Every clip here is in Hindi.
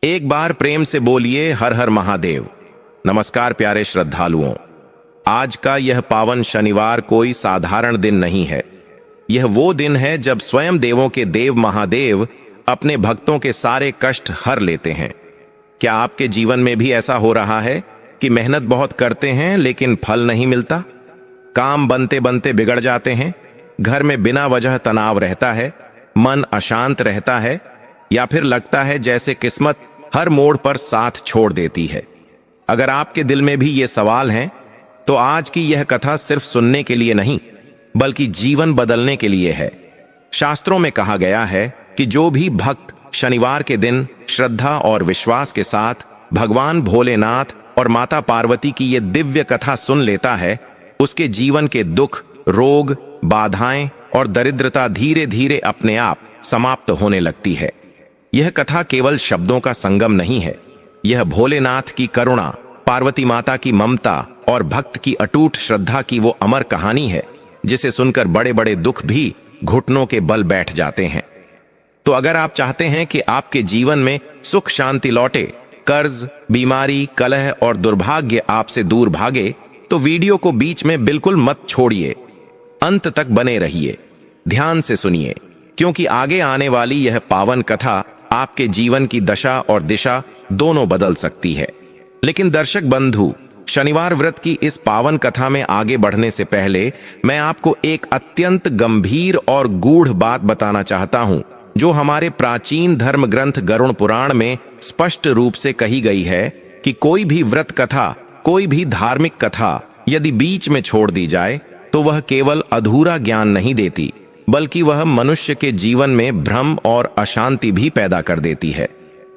एक बार प्रेम से बोलिए हर हर महादेव। नमस्कार प्यारे श्रद्धालुओं, आज का यह पावन शनिवार कोई साधारण दिन नहीं है। यह वो दिन है जब स्वयं देवों के देव महादेव अपने भक्तों के सारे कष्ट हर लेते हैं। क्या आपके जीवन में भी ऐसा हो रहा है कि मेहनत बहुत करते हैं लेकिन फल नहीं मिलता? काम बनते बनते बिगड़ जाते हैं, घर में बिना वजह तनाव रहता है, मन अशांत रहता है, या फिर लगता है जैसे किस्मत हर मोड़ पर साथ छोड़ देती है। अगर आपके दिल में भी ये सवाल हैं, तो आज की यह कथा सिर्फ सुनने के लिए नहीं बल्कि जीवन बदलने के लिए है। शास्त्रों में कहा गया है कि जो भी भक्त शनिवार के दिन श्रद्धा और विश्वास के साथ भगवान भोलेनाथ और माता पार्वती की ये दिव्य कथा सुन लेता है, उसके जीवन के दुख, रोग, बाधाएं और दरिद्रता धीरे धीरे अपने आप समाप्त होने लगती है। यह कथा केवल शब्दों का संगम नहीं है, यह भोलेनाथ की करुणा, पार्वती माता की ममता और भक्त की अटूट श्रद्धा की वो अमर कहानी है जिसे सुनकर बड़े बड़े दुख भी घुटनों के बल बैठ जाते हैं। तो अगर आप चाहते हैं कि आपके जीवन में सुख शांति लौटे, कर्ज, बीमारी, कलह और दुर्भाग्य आपसे दूर भागे, तो वीडियो को बीच में बिल्कुल मत छोड़िए, अंत तक बने रहिए, ध्यान से सुनिए, क्योंकि आगे आने वाली यह पावन कथा आपके जीवन की दशा और दिशा दोनों बदल सकती है। लेकिन दर्शक बंधु, शनिवार व्रत की इस पावन कथा में आगे बढ़ने से पहले मैं आपको एक अत्यंत गंभीर और गूढ़ बात बताना चाहता हूं, जो हमारे प्राचीन धर्म ग्रंथ गरुड़ पुराण में स्पष्ट रूप से कही गई है कि कोई भी व्रत कथा, कोई भी धार्मिक कथा यदि बीच में छोड़ दी जाए तो वह केवल अधूरा ज्ञान नहीं देती, बल्कि वह मनुष्य के जीवन में भ्रम और अशांति भी पैदा कर देती है।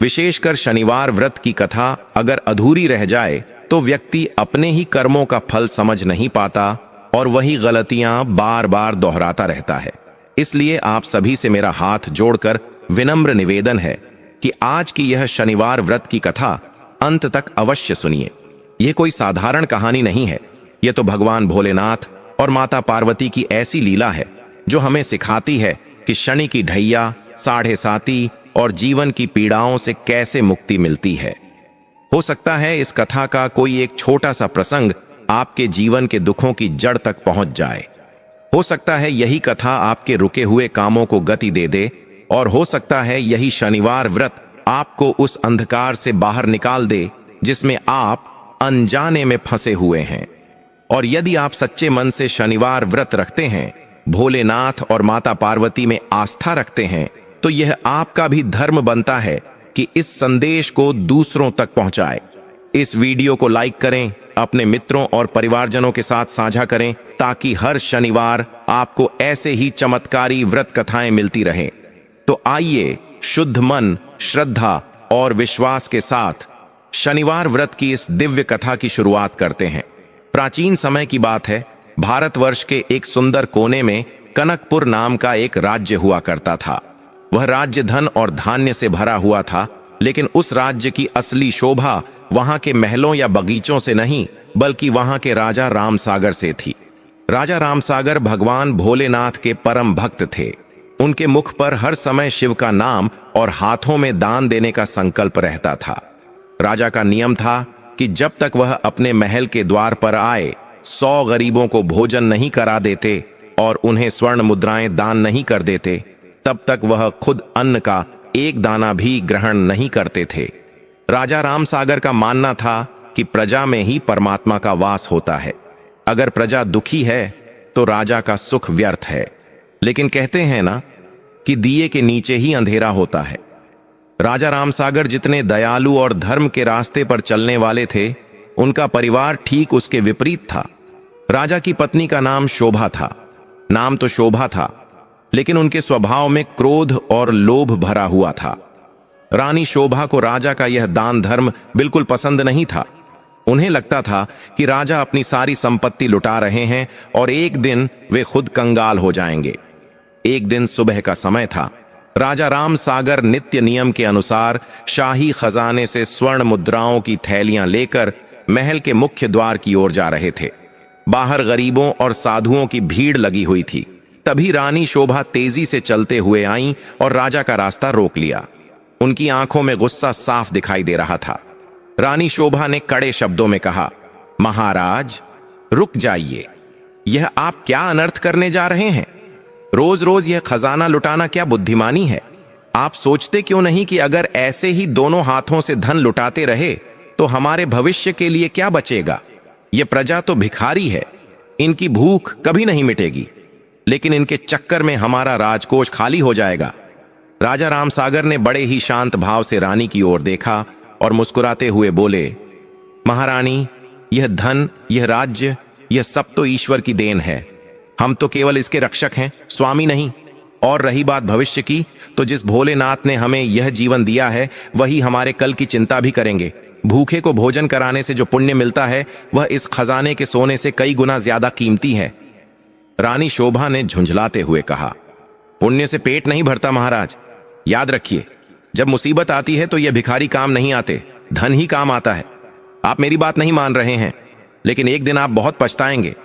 विशेषकर शनिवार व्रत की कथा अगर अधूरी रह जाए तो व्यक्ति अपने ही कर्मों का फल समझ नहीं पाता और वही गलतियां बार बार दोहराता रहता है। इसलिए आप सभी से मेरा हाथ जोड़कर विनम्र निवेदन है कि आज की यह शनिवार व्रत की कथा अंत तक अवश्य सुनिए। यह कोई साधारण कहानी नहीं है, यह तो भगवान भोलेनाथ और माता पार्वती की ऐसी लीला है जो हमें सिखाती है कि शनि की ढैया, साढ़े साती और जीवन की पीड़ाओं से कैसे मुक्ति मिलती है। हो सकता है इस कथा का कोई एक छोटा सा प्रसंग आपके जीवन के दुखों की जड़ तक पहुंच जाए। हो सकता है यही कथा आपके रुके हुए कामों को गति दे दे, और हो सकता है यही शनिवार व्रत आपको उस अंधकार से बाहर निकाल दे जिसमें आप अनजाने में फंसे हुए हैं। और यदि आप सच्चे मन से शनिवार व्रत रखते हैं, भोलेनाथ और माता पार्वती में आस्था रखते हैं, तो यह आपका भी धर्म बनता है कि इस संदेश को दूसरों तक पहुंचाए। इस वीडियो को लाइक करें, अपने मित्रों और परिवारजनों के साथ साझा करें, ताकि हर शनिवार आपको ऐसे ही चमत्कारी व्रत कथाएं मिलती रहें। तो आइए शुद्ध मन, श्रद्धा और विश्वास के साथ शनिवार व्रत की इस दिव्य कथा की शुरुआत करते हैं। प्राचीन समय की बात है, भारतवर्ष के एक सुंदर कोने में कनकपुर नाम का एक राज्य हुआ करता था। वह राज्य धन और धान्य से भरा हुआ था, लेकिन उस राज्य की असली शोभा वहां के महलों या बगीचों से नहीं, बल्कि वहां के राजा रामसागर से थी। राजा रामसागर भगवान भोलेनाथ के परम भक्त थे। उनके मुख पर हर समय शिव का नाम और हाथों में दान देने का संकल्प रहता था। राजा का नियम था कि जब तक वह अपने महल के द्वार पर आए 100 गरीबों को भोजन नहीं करा देते और उन्हें स्वर्ण मुद्राएं दान नहीं कर देते, तब तक वह खुद अन्न का एक दाना भी ग्रहण नहीं करते थे। राजा रामसागर का मानना था कि प्रजा में ही परमात्मा का वास होता है। अगर प्रजा दुखी है तो राजा का सुख व्यर्थ है। लेकिन कहते हैं ना कि दिए के नीचे ही अंधेरा होता है। राजा रामसागर जितने दयालु और धर्म के रास्ते पर चलने वाले थे, उनका परिवार ठीक उसके विपरीत था। राजा की पत्नी का नाम शोभा था। नाम तो शोभा था, लेकिन उनके स्वभाव में क्रोध और लोभ भरा हुआ था। रानी शोभा को राजा का यह दान धर्म बिल्कुल पसंद नहीं था। उन्हें लगता था कि राजा अपनी सारी संपत्ति लुटा रहे हैं और एक दिन वे खुद कंगाल हो जाएंगे। एक दिन सुबह का समय था। राजा रामसागर नित्य नियम के अनुसार शाही खजाने से स्वर्ण मुद्राओं की थैलियां लेकर महल के मुख्य द्वार की ओर जा रहे थे। बाहर गरीबों और साधुओं की भीड़ लगी हुई थी। तभी रानी शोभा तेजी से चलते हुए आईं और राजा का रास्ता रोक लिया। उनकी आंखों में गुस्सा साफ दिखाई दे रहा था। रानी शोभा ने कड़े शब्दों में कहा, महाराज रुक जाइए, यह आप क्या अनर्थ करने जा रहे हैं? रोज रोज यह खजाना लुटाना क्या बुद्धिमानी है? आप सोचते क्यों नहीं कि अगर ऐसे ही दोनों हाथों से धन लुटाते रहे तो हमारे भविष्य के लिए क्या बचेगा? यह प्रजा तो भिखारी है, इनकी भूख कभी नहीं मिटेगी, लेकिन इनके चक्कर में हमारा राजकोष खाली हो जाएगा। राजा रामसागर ने बड़े ही शांत भाव से रानी की ओर देखा और मुस्कुराते हुए बोले, महारानी, यह धन, यह राज्य, यह सब तो ईश्वर की देन है। हम तो केवल इसके रक्षक हैं, स्वामी नहीं। और रही बात भविष्य की, तो जिस भोलेनाथ ने हमें यह जीवन दिया है वही हमारे कल की चिंता भी करेंगे। भूखे को भोजन कराने से जो पुण्य मिलता है वह इस खजाने के सोने से कई गुना ज्यादा कीमती है। रानी शोभा ने झुंझलाते हुए कहा, पुण्य से पेट नहीं भरता महाराज। याद रखिए, जब मुसीबत आती है तो यह भिखारी काम नहीं आते, धन ही काम आता है। आप मेरी बात नहीं मान रहे हैं, लेकिन एक दिन आप बहुत पछताएंगे।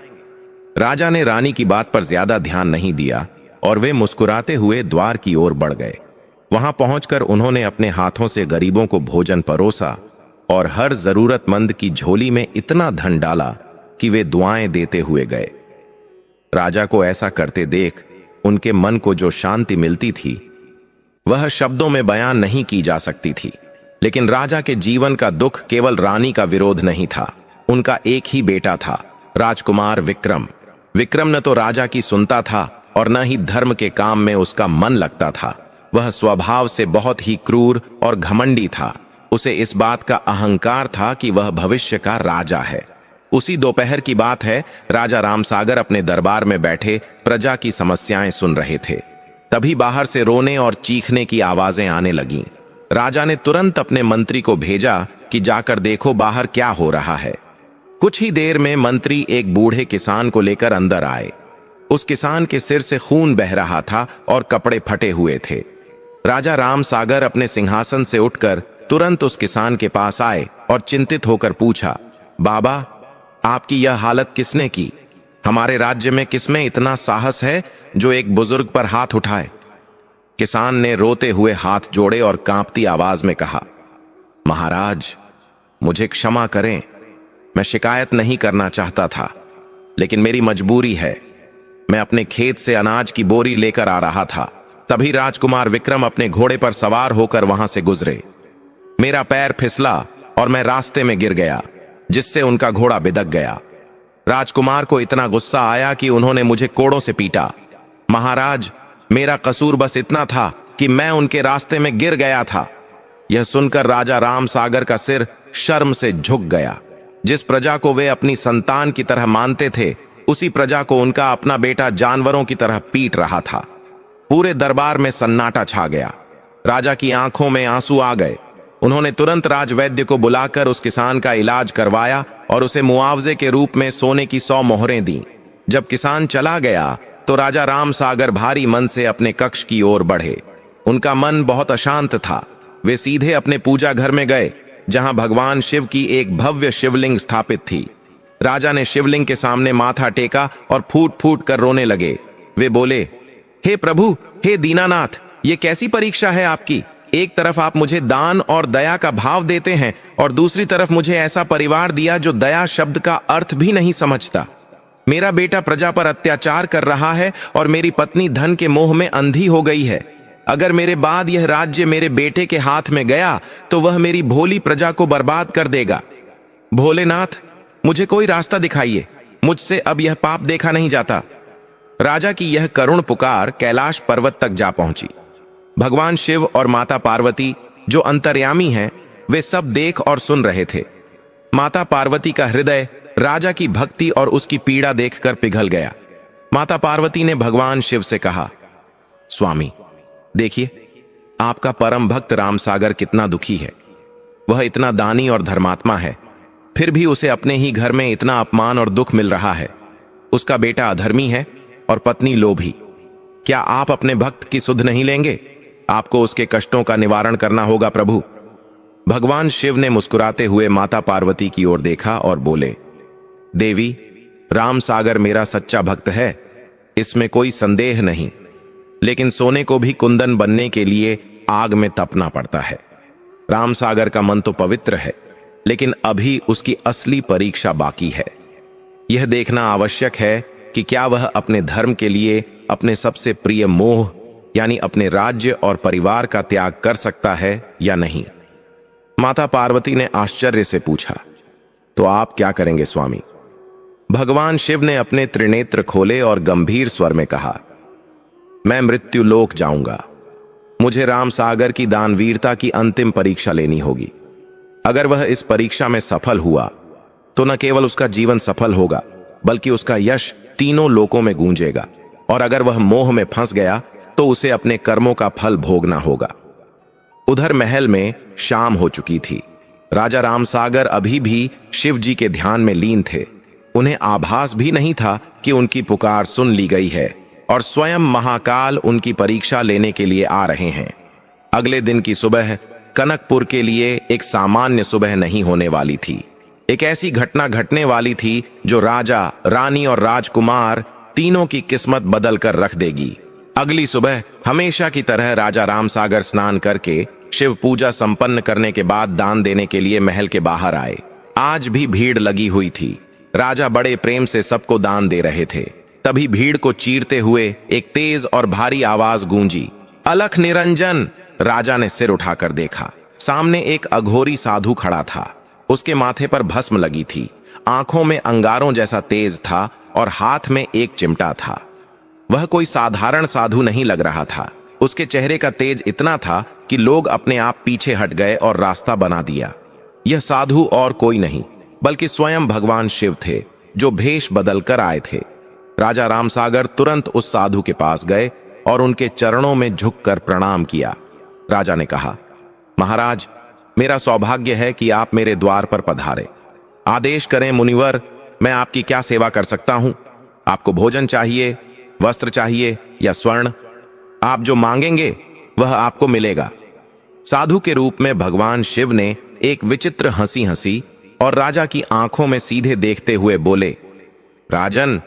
राजा ने रानी की बात पर ज्यादा ध्यान नहीं दिया और वे मुस्कुराते हुए द्वार की ओर बढ़ गए। वहां पहुंचकर उन्होंने अपने हाथों से गरीबों को भोजन परोसा और हर जरूरतमंद की झोली में इतना धन डाला कि वे दुआएं देते हुए गए। राजा को ऐसा करते देख उनके मन को जो शांति मिलती थी वह शब्दों में बयान नहीं की जा सकती थी। लेकिन राजा के जीवन का दुख केवल रानी का विरोध नहीं था, उनका एक ही बेटा था, राजकुमार विक्रम। विक्रम न तो राजा की सुनता था और न ही धर्म के काम में उसका मन लगता था। वह स्वभाव से बहुत ही क्रूर और घमंडी था। उसे इस बात का अहंकार था कि वह भविष्य का राजा है। उसी दोपहर की बात है, राजा रामसागर अपने दरबार में बैठे प्रजा की समस्याएं सुन रहे थे। तभी बाहर से रोने और चीखने की आवाजें आने लगीं। राजा ने तुरंत अपने मंत्री को भेजा कि जाकर देखो बाहर क्या हो रहा है। कुछ ही देर में मंत्री एक बूढ़े किसान को लेकर अंदर आए। उस किसान के सिर से खून बह रहा था और कपड़े फटे हुए थे। राजा रामसागर अपने सिंहासन से उठकर तुरंत उस किसान के पास आए और चिंतित होकर पूछा, बाबा, आपकी यह हालत किसने की? हमारे राज्य में किसमें इतना साहस है जो एक बुजुर्ग पर हाथ उठाए? किसान ने रोते हुए हाथ जोड़े और कांपती आवाज में कहा, महाराज, मुझे क्षमा करें, मैं शिकायत नहीं करना चाहता था, लेकिन मेरी मजबूरी है। मैं अपने खेत से अनाज की बोरी लेकर आ रहा था, तभी राजकुमार विक्रम अपने घोड़े पर सवार होकर वहां से गुजरे। मेरा पैर फिसला और मैं रास्ते में गिर गया, जिससे उनका घोड़ा बिदक गया। राजकुमार को इतना गुस्सा आया कि उन्होंने मुझे कोड़ों से पीटा। महाराज, मेरा कसूर बस इतना था कि मैं उनके रास्ते में गिर गया था। यह सुनकर राजा रामसागर का सिर शर्म से झुक गया। जिस प्रजा को वे अपनी संतान की तरह मानते थे, उसी प्रजा को उनका अपना बेटा जानवरों की तरह पीट रहा था। पूरे दरबार में सन्नाटा छा गया। राजा की आंखों में आंसू आ गए। उन्होंने तुरंत राजवैद्य को बुलाकर उस किसान का इलाज करवाया और उसे मुआवजे के रूप में सोने की 100 मोहरें दी। जब किसान चला गया तो राजा रामसागर भारी मन से अपने कक्ष की ओर बढ़े। उनका मन बहुत अशांत था। वे सीधे अपने पूजा घर में गए, जहां भगवान शिव की एक भव्य शिवलिंग स्थापित थी। राजा ने शिवलिंग के सामने माथा टेका और फूट फूट कर रोने लगे। वे बोले, हे प्रभु, हे दीनानाथ, ये कैसी परीक्षा है आपकी? एक तरफ आप मुझे दान और दया का भाव देते हैं और दूसरी तरफ मुझे ऐसा परिवार दिया जो दया शब्द का अर्थ भी नहीं समझता। मेरा बेटा प्रजा पर अत्याचार कर रहा है और मेरी पत्नी धन के मोह में अंधी हो गई है। अगर मेरे बाद यह राज्य मेरे बेटे के हाथ में गया तो वह मेरी भोली प्रजा को बर्बाद कर देगा। भोलेनाथ, मुझे कोई रास्ता दिखाइए, मुझसे अब यह पाप देखा नहीं जाता। राजा की यह करुण पुकार कैलाश पर्वत तक जा पहुंची। भगवान शिव और माता पार्वती, जो अंतर्यामी हैं, वे सब देख और सुन रहे थे। माता पार्वती का हृदय राजा की भक्ति और उसकी पीड़ा देखकर पिघल गया। माता पार्वती ने भगवान शिव से कहा, स्वामी, देखिए, आपका परम भक्त रामसागर कितना दुखी है। वह इतना दानी और धर्मात्मा है, फिर भी उसे अपने ही घर में इतना अपमान और दुख मिल रहा है। उसका बेटा अधर्मी है और पत्नी लोभी। क्या आप अपने भक्त की सुध नहीं लेंगे? आपको उसके कष्टों का निवारण करना होगा प्रभु। भगवान शिव ने मुस्कुराते हुए माता पार्वती की ओर देखा और बोले, देवी, रामसागर मेरा सच्चा भक्त है, इसमें कोई संदेह नहीं, लेकिन सोने को भी कुंदन बनने के लिए आग में तपना पड़ता है। रामसागर का मन तो पवित्र है, लेकिन अभी उसकी असली परीक्षा बाकी है। यह देखना आवश्यक है कि क्या वह अपने धर्म के लिए अपने सबसे प्रिय मोह यानी अपने राज्य और परिवार का त्याग कर सकता है या नहीं। माता पार्वती ने आश्चर्य से पूछा, तो आप क्या करेंगे स्वामी? भगवान शिव ने अपने त्रिनेत्र खोले और गंभीर स्वर में कहा, मैं मृत्युलोक जाऊंगा। मुझे रामसागर की दानवीरता की अंतिम परीक्षा लेनी होगी। अगर वह इस परीक्षा में सफल हुआ तो न केवल उसका जीवन सफल होगा, बल्कि उसका यश तीनों लोकों में गूंजेगा। और अगर वह मोह में फंस गया तो उसे अपने कर्मों का फल भोगना होगा। उधर महल में शाम हो चुकी थी। राजा रामसागर अभी भी शिव जी के ध्यान में लीन थे। उन्हें आभास भी नहीं था कि उनकी पुकार सुन ली गई है और स्वयं महाकाल उनकी परीक्षा लेने के लिए आ रहे हैं। अगले दिन की सुबह कनकपुर के लिए एक सामान्य सुबह नहीं होने वाली थी। एक ऐसी घटना घटने वाली थी जो राजा, रानी और राजकुमार तीनों की किस्मत बदल कर रख देगी। अगली सुबह हमेशा की तरह राजा रामसागर स्नान करके शिव पूजा संपन्न करने के बाद दान देने के लिए महल के बाहर आए। आज भी भीड़ लगी हुई थी। राजा बड़े प्रेम से सबको दान दे रहे थे। तभी भीड़ को चीरते हुए एक तेज और भारी आवाज गूंजी, अलख निरंजन। राजा ने सिर उठाकर देखा। सामने एक अघोरी साधु खड़ा था। उसके माथे पर भस्म लगी थी, आंखों में अंगारों जैसा तेज था और हाथ में एक चिमटा था। वह कोई साधारण साधु नहीं लग रहा था। उसके चेहरे का तेज इतना था कि लोग अपने आप पीछे हट गए और रास्ता बना दिया। यह साधु और कोई नहीं बल्कि स्वयं भगवान शिव थे, जो भेष बदल कर आए थे। राजा रामसागर तुरंत उस साधु के पास गए और उनके चरणों में झुककर प्रणाम किया। राजा ने कहा, महाराज, मेरा सौभाग्य है कि आप मेरे द्वार पर पधारे। आदेश करें मुनिवर, मैं आपकी क्या सेवा कर सकता हूं? आपको भोजन चाहिए, वस्त्र चाहिए या स्वर्ण? आप जो मांगेंगे वह आपको मिलेगा। साधु के रूप में भगवान शिव ने एक विचित्र हंसी हंसी और राजा की आंखों में सीधे देखते हुए बोले, राजन,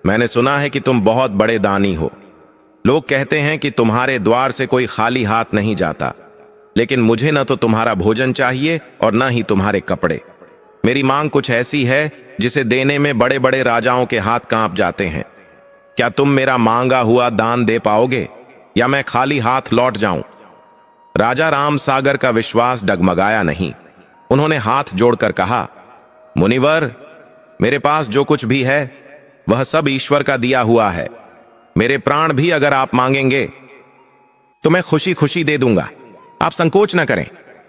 मैंने सुना है कि तुम बहुत बड़े दानी हो। लोग कहते हैं कि तुम्हारे द्वार से कोई खाली हाथ नहीं जाता, लेकिन मुझे न तो तुम्हारा भोजन चाहिए और न ही तुम्हारे कपड़े। मेरी मांग कुछ ऐसी है जिसे देने में बड़े बड़े राजाओं के हाथ कांप जाते हैं। क्या तुम मेरा मांगा हुआ दान दे पाओगे या मैं खाली हाथ लौट जाऊं? राजा रामसागर का विश्वास डगमगाया नहीं। उन्होंने हाथ जोड़कर कहा, मुनिवर, मेरे पास जो कुछ भी है वह सब ईश्वर का दिया हुआ है। मेरे प्राण भी अगर आप मांगेंगे तो मैं खुशी खुशी दे दूंगा। आप संकोच न करें,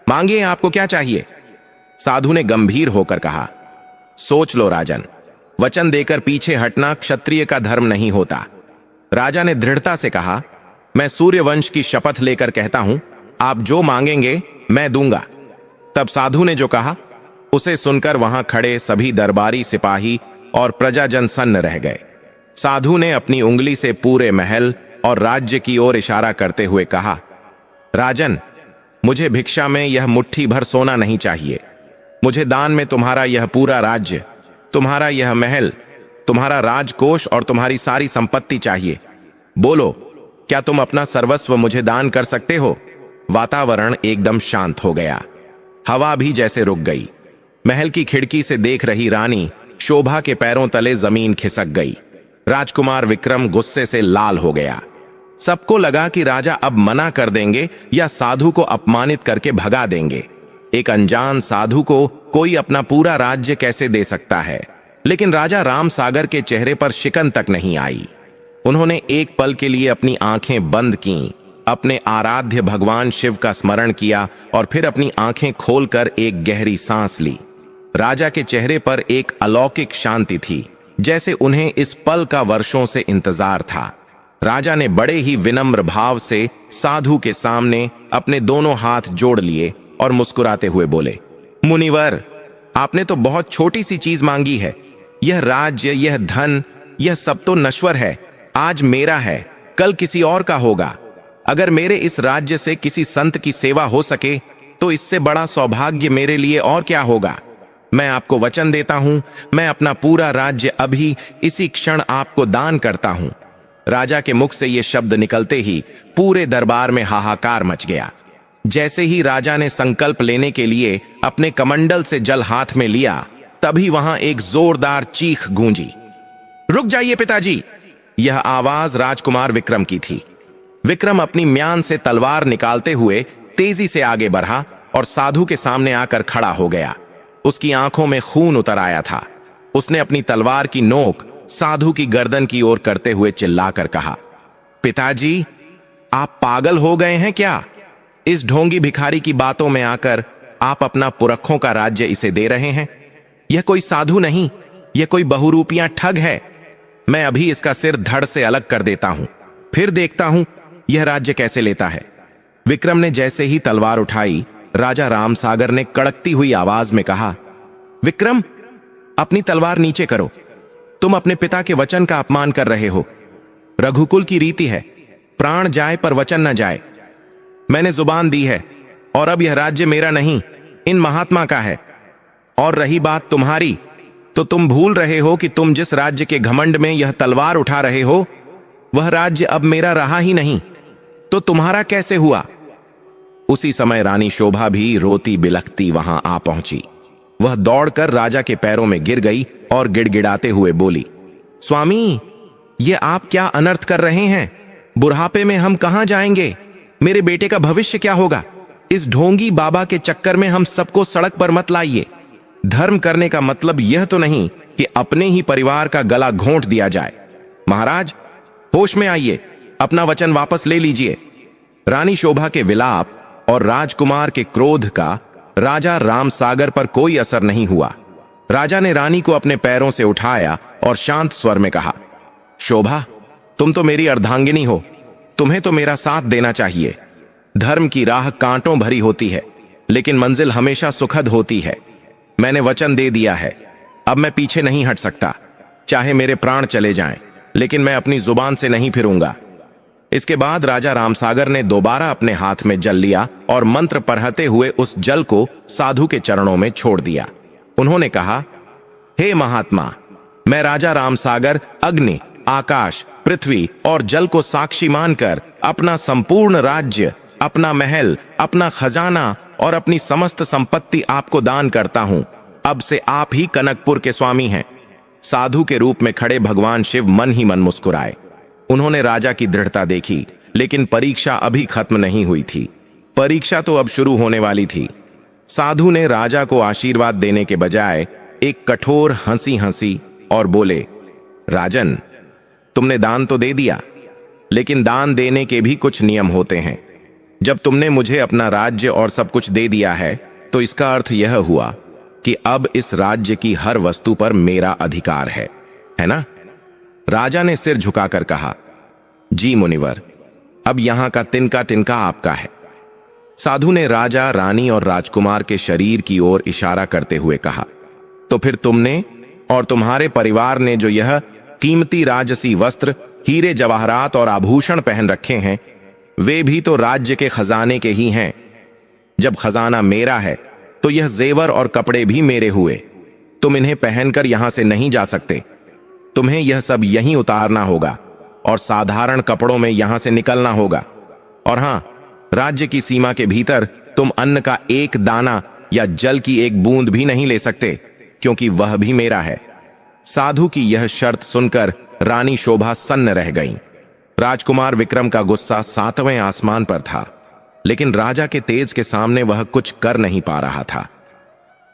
मांगिए, आपको क्या चाहिए? साधु ने गंभीर होकर कहा, सोच लो राजन, वचन देकर पीछे हटना क्षत्रिय का धर्म नहीं होता। राजा ने दृढ़ता से कहा, मैं सूर्यवंश की शपथ लेकर कहता हूं, आप जो मांगेंगे मैं दूंगा। तब साधु ने जो कहा उसे सुनकर वहां खड़े सभी दरबारी सिपाही और प्रजाजन सन्न रह गए। साधु ने अपनी उंगली से पूरे महल और राज्य की ओर इशारा करते हुए कहा, राजन, मुझे भिक्षा में यह मुट्ठी भर सोना नहीं चाहिए। मुझे दान में तुम्हारा यह पूरा राज्य, तुम्हारा यह महल, तुम्हारा राजकोष और तुम्हारी सारी संपत्ति चाहिए। बोलो, क्या तुम अपना सर्वस्व मुझे दान कर सकते हो? वातावरण एकदम शांत हो गया। हवा भी जैसे रुक गई। महल की खिड़की से देख रही रानी शोभा के पैरों तले जमीन खिसक गई। राजकुमार विक्रम गुस्से से लाल हो गया। सबको लगा कि राजा अब मना कर देंगे या साधु को अपमानित करके भगा देंगे। एक अनजान साधु को कोई अपना पूरा राज्य कैसे दे सकता है? लेकिन राजा रामसागर के चेहरे पर शिकन तक नहीं आई। उन्होंने एक पल के लिए अपनी आंखें बंद कीं, अपने आराध्य भगवान शिव का स्मरण किया और फिर अपनी आंखें खोलकर एक गहरी सांस ली। राजा के चेहरे पर एक अलौकिक शांति थी, जैसे उन्हें इस पल का वर्षों से इंतजार था। राजा ने बड़े ही विनम्र भाव से साधु के सामने अपने दोनों हाथ जोड़ लिए और मुस्कुराते हुए बोले, मुनिवर, आपने तो बहुत छोटी सी चीज मांगी है। यह राज्य, यह धन, यह सब तो नश्वर है। आज मेरा है, कल किसी और का होगा। अगर मेरे इस राज्य से किसी संत की सेवा हो सके तो इससे बड़ा सौभाग्य मेरे लिए और क्या होगा। मैं आपको वचन देता हूं, मैं अपना पूरा राज्य अभी इसी क्षण आपको दान करता हूं। राजा के मुख से ये शब्द निकलते ही पूरे दरबार में हाहाकार मच गया। जैसे ही राजा ने संकल्प लेने के लिए अपने कमंडल से जल हाथ में लिया, तभी वहां एक जोरदार चीख गूंजी। रुक जाइए पिताजी! यह आवाज राजकुमार विक्रम की थी। विक्रम अपनी म्यान से तलवार निकालते हुए तेजी से आगे बढ़ा और साधु के सामने आकर खड़ा हो गया। उसकी आंखों में खून उतर आया था। उसने अपनी तलवार की नोक साधु की गर्दन की ओर करते हुए चिल्लाकर कहा, पिताजी, आप पागल हो गए हैं क्या? इस ढोंगी भिखारी की बातों में आकर आप अपना पुरखों का राज्य इसे दे रहे हैं। यह कोई साधु नहीं, यह कोई बहुरूपियां ठग है। मैं अभी इसका सिर धड़ से अलग कर देता हूं, फिर देखता हूं यह राज्य कैसे लेता है। विक्रम ने जैसे ही तलवार उठाई, राजा रामसागर ने कड़कती हुई आवाज में कहा, विक्रम, अपनी तलवार नीचे करो। तुम अपने पिता के वचन का अपमान कर रहे हो। रघुकुल की रीति है, प्राण जाए पर वचन न जाए। मैंने जुबान दी है और अब यह राज्य मेरा नहीं, इन महात्मा का है। और रही बात तुम्हारी, तो तुम भूल रहे हो कि तुम जिस राज्य के घमंड में यह तलवार उठा रहे हो, वह राज्य अब मेरा रहा ही नहीं, तो तुम्हारा कैसे हुआ? उसी समय रानी शोभा भी रोती बिलखती वहां आ पहुंची। वह दौड़कर राजा के पैरों में गिर गई और गिड़गिड़ाते हुए बोली, स्वामी, ये आप क्या अनर्थ कर रहे हैं? बुढ़ापे में हम कहां जाएंगे? मेरे बेटे का भविष्य क्या होगा? इस ढोंगी बाबा के चक्कर में हम सबको सड़क पर मत लाइए। धर्म करने का मतलब यह तो नहीं कि अपने ही परिवार का गला घोंट दिया जाए। महाराज, होश में आइए, अपना वचन वापस ले लीजिए। रानी शोभा के विलाप और राजकुमार के क्रोध का राजा रामसागर पर कोई असर नहीं हुआ। राजा ने रानी को अपने पैरों से उठाया और शांत स्वर में कहा, शोभा, तुम तो मेरी अर्धांगिनी हो, तुम्हें तो मेरा साथ देना चाहिए। धर्म की राह कांटों भरी होती है, लेकिन मंजिल हमेशा सुखद होती है। मैंने वचन दे दिया है, अब मैं पीछे नहीं हट सकता। चाहे मेरे प्राण चले जाएं, लेकिन मैं अपनी जुबान से नहीं फिरूंगा। इसके बाद राजा रामसागर ने दोबारा अपने हाथ में जल लिया और मंत्र पढ़ते हुए उस जल को साधु के चरणों में छोड़ दिया। उन्होंने कहा, हे महात्मा, मैं राजा रामसागर अग्नि, आकाश, पृथ्वी और जल को साक्षी मानकर अपना संपूर्ण राज्य, अपना महल, अपना खजाना और अपनी समस्त संपत्ति आपको दान करता हूं। अब से आप ही कनकपुर के स्वामी हैं। साधु के रूप में खड़े भगवान शिव मन ही मन मुस्कुराए। उन्होंने राजा की दृढ़ता देखी, लेकिन परीक्षा अभी खत्म नहीं हुई थी। परीक्षा तो अब शुरू होने वाली थी। साधु ने राजा को आशीर्वाद देने के बजाय एक कठोर हंसी हंसी और बोले, राजन, तुमने दान तो दे दिया, लेकिन दान देने के भी कुछ नियम होते हैं। जब तुमने मुझे अपना राज्य और सब कुछ दे दिया है, तो इसका अर्थ यह हुआ कि अब इस राज्य की हर वस्तु पर मेरा अधिकार है ना? राजा ने सिर झुकाकर कहा, जी मुनिवर, अब यहां का तिनका तिनका आपका है। साधु ने राजा, रानी और राजकुमार के शरीर की ओर इशारा करते हुए कहा, तो फिर तुमने और तुम्हारे परिवार ने जो यह कीमती राजसी वस्त्र, हीरे जवाहरात और आभूषण पहन रखे हैं, वे भी तो राज्य के खजाने के ही हैं। जब खजाना मेरा है, तो यह जेवर और कपड़े भी मेरे हुए। तुम इन्हें पहनकर यहां से नहीं जा सकते। तुम्हें यह सब यहीं उतारना होगा और साधारण कपड़ों में यहां से निकलना होगा। और हां, राज्य की सीमा के भीतर तुम अन्न का एक दाना या जल की एक बूंद भी नहीं ले सकते, क्योंकि वह भी मेरा है। साधु की यह शर्त सुनकर रानी शोभा सन्न रह गईं। राजकुमार विक्रम का गुस्सा 7वें आसमान पर था, लेकिन राजा के तेज के सामने वह कुछ कर नहीं पा रहा था।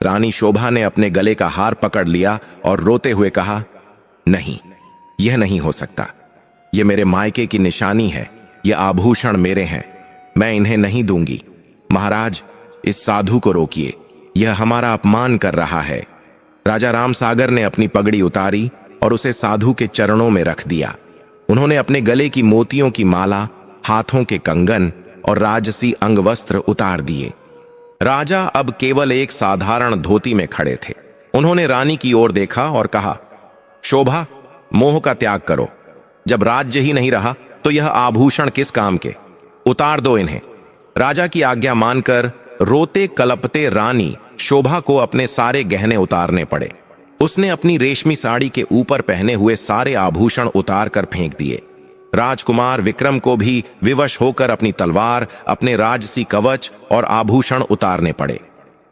रानी शोभा ने अपने गले का हार पकड़ लिया और रोते हुए कहा, नहीं, यह नहीं हो सकता। यह मेरे मायके की निशानी है, यह आभूषण मेरे हैं, मैं इन्हें नहीं दूंगी। महाराज, इस साधु को रोकिए, यह हमारा अपमान कर रहा है। राजा रामसागर ने अपनी पगड़ी उतारी और उसे साधु के चरणों में रख दिया। उन्होंने अपने गले की मोतियों की माला, हाथों के कंगन और राजसी अंगवस्त्र उतार दिए। राजा अब केवल एक साधारण धोती में खड़े थे। उन्होंने रानी की ओर देखा और कहा, शोभा, मोह का त्याग करो। जब राज्य ही नहीं रहा, तो यह आभूषण किस काम के? उतार दो इन्हें। राजा की आज्ञा मानकर रोते कलपते रानी शोभा को अपने सारे गहने उतारने पड़े। उसने अपनी रेशमी साड़ी के ऊपर पहने हुए सारे आभूषण उतार कर फेंक दिए। राजकुमार विक्रम को भी विवश होकर अपनी तलवार, अपने राजसी कवच और आभूषण उतारने पड़े।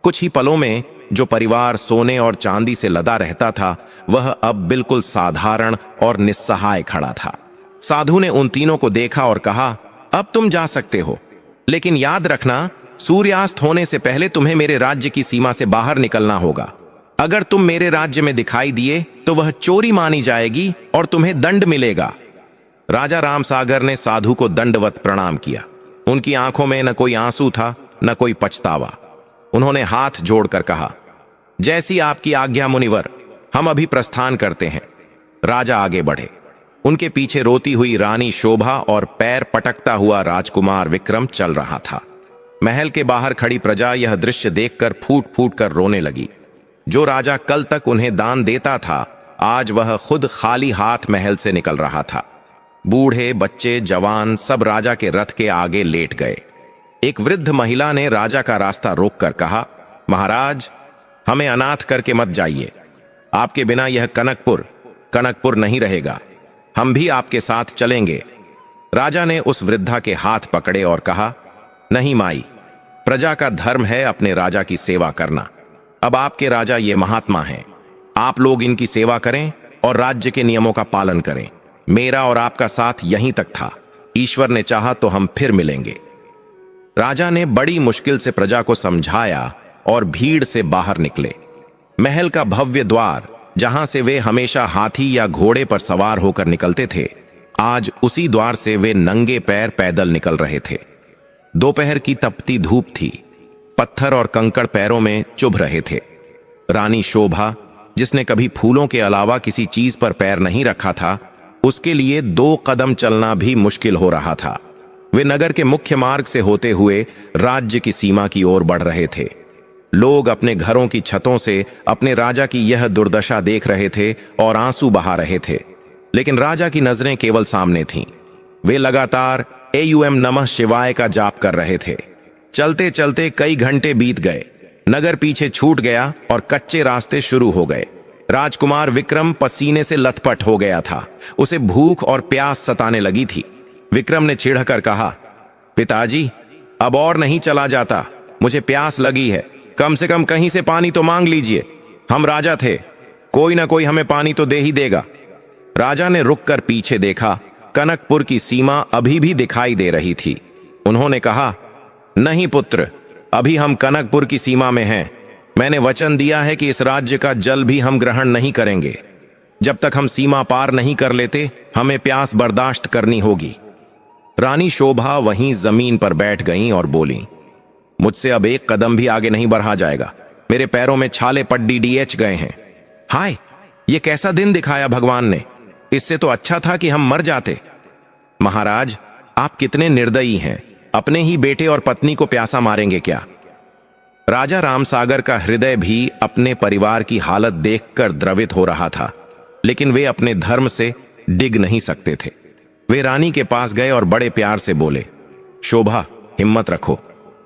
कुछ ही पलों में जो परिवार सोने और चांदी से लदा रहता था, वह अब बिल्कुल साधारण और निस्सहाय खड़ा था। साधु ने उन तीनों को देखा और कहा, अब तुम जा सकते हो, लेकिन याद रखना, सूर्यास्त होने से पहले तुम्हें मेरे राज्य की सीमा से बाहर निकलना होगा। अगर तुम मेरे राज्य में दिखाई दिए तो वह चोरी मानी जाएगी और तुम्हें दंड मिलेगा। राजा रामसागर ने साधु को दंडवत प्रणाम किया। उनकी आंखों में न कोई आंसू था, न कोई पछतावा। उन्होंने हाथ जोड़कर कहा, जैसी आपकी आज्ञा मुनिवर, हम अभी प्रस्थान करते हैं। राजा आगे बढ़े। उनके पीछे रोती हुई रानी शोभा और पैर पटकता हुआ राजकुमार विक्रम चल रहा था। महल के बाहर खड़ी प्रजा यह दृश्य देखकर फूट फूट कर रोने लगी। जो राजा कल तक उन्हें दान देता था, आज वह खुद खाली हाथ महल से निकल रहा था। बूढ़े, बच्चे, जवान सब राजा के रथ के आगे लेट गए। एक वृद्ध महिला ने राजा का रास्ता रोककर कहा, महाराज, हमें अनाथ करके मत जाइए। आपके बिना यह कनकपुर नहीं रहेगा। हम भी आपके साथ चलेंगे। राजा ने उस वृद्धा के हाथ पकड़े और कहा, नहीं माई, प्रजा का धर्म है अपने राजा की सेवा करना। अब आपके राजा ये महात्मा हैं। आप लोग इनकी सेवा करें और राज्य के नियमों का पालन करें। मेरा और आपका साथ यहीं तक था। ईश्वर ने चाहा तो हम फिर मिलेंगे। राजा ने बड़ी मुश्किल से प्रजा को समझाया और भीड़ से बाहर निकले। महल का भव्य द्वार, जहां से वे हमेशा हाथी या घोड़े पर सवार होकर निकलते थे, आज उसी द्वार से वे नंगे पैर पैदल निकल रहे थे। दोपहर की तपती धूप थी। पत्थर और कंकड़ पैरों में चुभ रहे थे। रानी शोभा, जिसने कभी फूलों के अलावा किसी चीज पर पैर नहीं रखा था, उसके लिए 2 कदम चलना भी मुश्किल हो रहा था। वे नगर के मुख्य मार्ग से होते हुए राज्य की सीमा की ओर बढ़ रहे थे। लोग अपने घरों की छतों से अपने राजा की यह दुर्दशा देख रहे थे और आंसू बहा रहे थे, लेकिन राजा की नजरें केवल सामने थीं। वे लगातार एयूएम नमः शिवाय का जाप कर रहे थे। चलते चलते कई घंटे बीत गए। नगर पीछे छूट गया और कच्चे रास्ते शुरू हो गए। राजकुमार विक्रम पसीने से लथपथ हो गया था। उसे भूख और प्यास सताने लगी थी। विक्रम ने चिढ़कर कहा, पिताजी, अब और नहीं चला जाता। मुझे प्यास लगी है। कम से कम कहीं से पानी तो मांग लीजिए। हम राजा थे, कोई ना कोई हमें पानी तो दे ही देगा। राजा ने रुककर पीछे देखा। कनकपुर की सीमा अभी भी दिखाई दे रही थी। उन्होंने कहा, नहीं पुत्र, अभी हम कनकपुर की सीमा में हैं। मैंने वचन दिया है कि इस राज्य का जल भी हम ग्रहण नहीं करेंगे। जब तक हम सीमा पार नहीं कर लेते, हमें प्यास बर्दाश्त करनी होगी। रानी शोभा वहीं जमीन पर बैठ गईं और बोली, मुझसे अब 1 कदम भी आगे नहीं बढ़ा जाएगा। मेरे पैरों में छाले पड्डी डीएच गए हैं। हाय, ये कैसा दिन दिखाया भगवान ने। इससे तो अच्छा था कि हम मर जाते। महाराज, आप कितने निर्दयी हैं। अपने ही बेटे और पत्नी को प्यासा मारेंगे क्या? राजा रामसागर का हृदय भी अपने परिवार की हालत देखकर द्रवित हो रहा था, लेकिन वे अपने धर्म से डिग नहीं सकते थे। वे रानी के पास गए और बड़े प्यार से बोले, शोभा, हिम्मत रखो।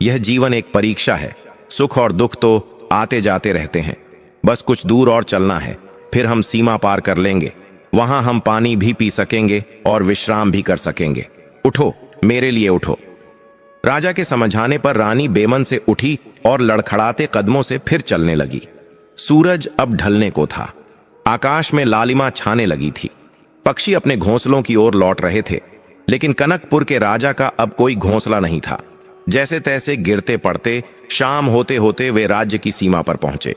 यह जीवन एक परीक्षा है। सुख और दुख तो आते जाते रहते हैं। बस कुछ दूर और चलना है, फिर हम सीमा पार कर लेंगे। वहां हम पानी भी पी सकेंगे और विश्राम भी कर सकेंगे। उठो, मेरे लिए उठो। राजा के समझाने पर रानी बेमन से उठी और लड़खड़ाते कदमों से फिर चलने लगी। सूरज अब ढलने को था। आकाश में लालिमा छाने लगी थी। पक्षी अपने घोंसलों की ओर लौट रहे थे, लेकिन कनकपुर के राजा का अब कोई घोंसला नहीं था। जैसे तैसे गिरते पड़ते शाम होते होते वे राज्य की सीमा पर पहुंचे।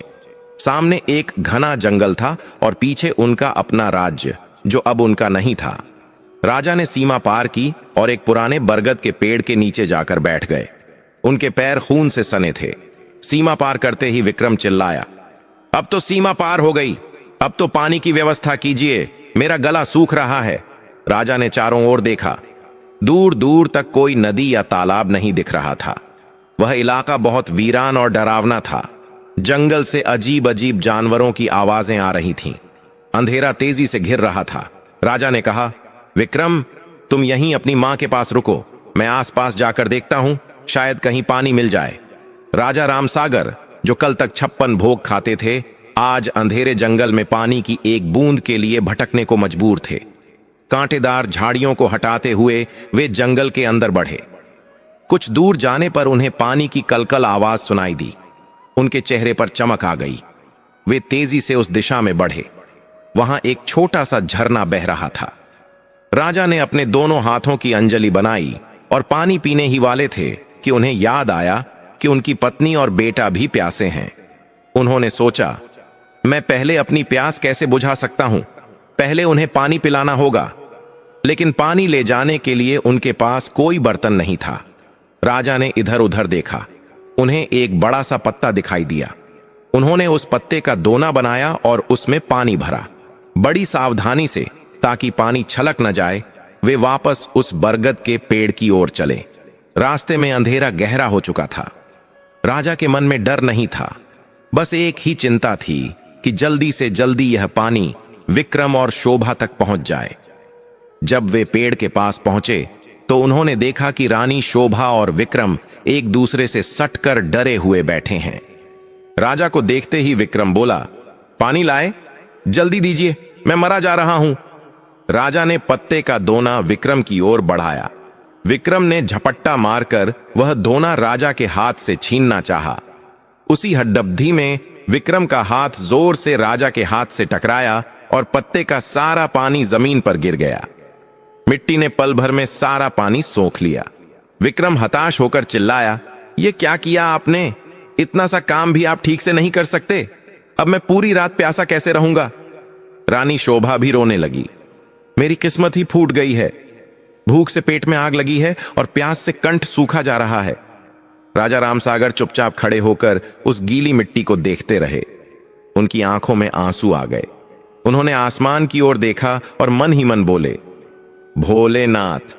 सामने एक घना जंगल था और पीछे उनका अपना राज्य, जो अब उनका नहीं था। राजा ने सीमा पार की और एक पुराने बरगद के पेड़ के नीचे जाकर बैठ गए। उनके पैर खून से सने थे। सीमा पार करते ही विक्रम चिल्लाया, अब तो सीमा पार हो गई। अब तो पानी की व्यवस्था कीजिए, मेरा गला सूख रहा है। राजा ने चारों ओर देखा। दूर दूर तक कोई नदी या तालाब नहीं दिख रहा था। वह इलाका बहुत वीरान और डरावना था। जंगल से अजीब अजीब जानवरों की आवाजें आ रही थीं। अंधेरा तेजी से घिर रहा था। राजा ने कहा, विक्रम, तुम यहीं अपनी मां के पास रुको। मैं आसपास जाकर देखता हूं, शायद कहीं पानी मिल जाए। राजा रामसागर, जो कल तक 56 भोग खाते थे, आज अंधेरे जंगल में पानी की एक बूंद के लिए भटकने को मजबूर थे। कांटेदार झाड़ियों को हटाते हुए वे जंगल के अंदर बढ़े। कुछ दूर जाने पर उन्हें पानी की कलकल आवाज सुनाई दी। उनके चेहरे पर चमक आ गई। वे तेजी से उस दिशा में बढ़े। वहां एक छोटा सा झरना बह रहा था। राजा ने अपने दोनों हाथों की अंजलि बनाई और पानी पीने ही वाले थे कि उन्हें याद आया कि उनकी पत्नी और बेटा भी प्यासे हैं। उन्होंने सोचा, मैं पहले अपनी प्यास कैसे बुझा सकता हूं? पहले उन्हें पानी पिलाना होगा। लेकिन पानी ले जाने के लिए उनके पास कोई बर्तन नहीं था। राजा ने इधर उधर देखा। उन्हें एक बड़ा सा पत्ता दिखाई दिया। उन्होंने उस पत्ते का दोना बनाया और उसमें पानी भरा। बड़ी सावधानी से, ताकि पानी छलक न जाए, वे वापस उस बरगद के पेड़ की ओर चले। रास्ते में अंधेरा गहरा हो चुका था। राजा के मन में डर नहीं था, बस एक ही चिंता थी कि जल्दी से जल्दी यह पानी विक्रम और शोभा तक पहुंच जाए। जब वे पेड़ के पास पहुंचे तो उन्होंने देखा कि रानी शोभा और विक्रम एक दूसरे से सटकर डरे हुए बैठे हैं। राजा को देखते ही विक्रम बोला, पानी लाए, जल्दी दीजिए, मैं मरा जा रहा हूं। राजा ने पत्ते का दोना विक्रम की ओर बढ़ाया। विक्रम ने झपट्टा मारकर वह दोना राजा के हाथ से छीनना चाहा। उसी हड्डबड्डी में विक्रम का हाथ जोर से राजा के हाथ से टकराया और पत्ते का सारा पानी जमीन पर गिर गया। मिट्टी ने पल भर में सारा पानी सोख लिया। विक्रम हताश होकर चिल्लाया, यह क्या किया आपने? इतना सा काम भी आप ठीक से नहीं कर सकते? अब मैं पूरी रात प्यासा कैसे रहूंगा? रानी शोभा भी रोने लगी। मेरी किस्मत ही फूट गई है। भूख से पेट में आग लगी है और प्यास से कंठ सूखा जा रहा है। राजा रामसागर चुपचाप खड़े होकर उस गीली मिट्टी को देखते रहे। उनकी आंखों में आंसू आ गए। उन्होंने आसमान की ओर देखा और मन ही मन बोले, भोलेनाथ,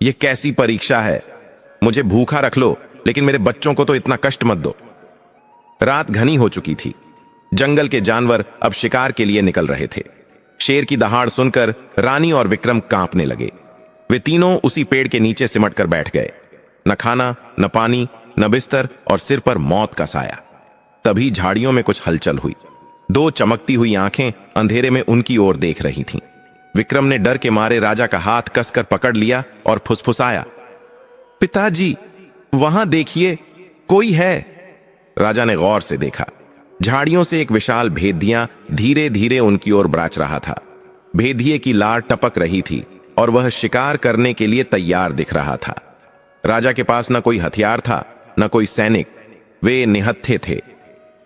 ये कैसी परीक्षा है? मुझे भूखा रख लो, लेकिन मेरे बच्चों को तो इतना कष्ट मत दो। रात घनी हो चुकी थी। जंगल के जानवर अब शिकार के लिए निकल रहे थे। शेर की दहाड़ सुनकर रानी और विक्रम कांपने लगे। वे तीनों उसी पेड़ के नीचे सिमट कर बैठ गए। न खाना, न पानी, न बिस्तर और सिर पर मौत का साया। तभी झाड़ियों में कुछ हलचल हुई। दो चमकती हुई आंखें अंधेरे में उनकी ओर देख रही थीं। विक्रम ने डर के मारे राजा का हाथ कसकर पकड़ लिया और फुसफुसाया, पिताजी, वहां देखिए, कोई है। राजा ने गौर से देखा। झाड़ियों से एक विशाल भेदिया धीरे धीरे उनकी ओर बराच रहा था। भेदिए की लार टपक रही थी और वह शिकार करने के लिए तैयार दिख रहा था। राजा के पास न कोई हथियार था, न कोई सैनिक। वे निहत्थे थे।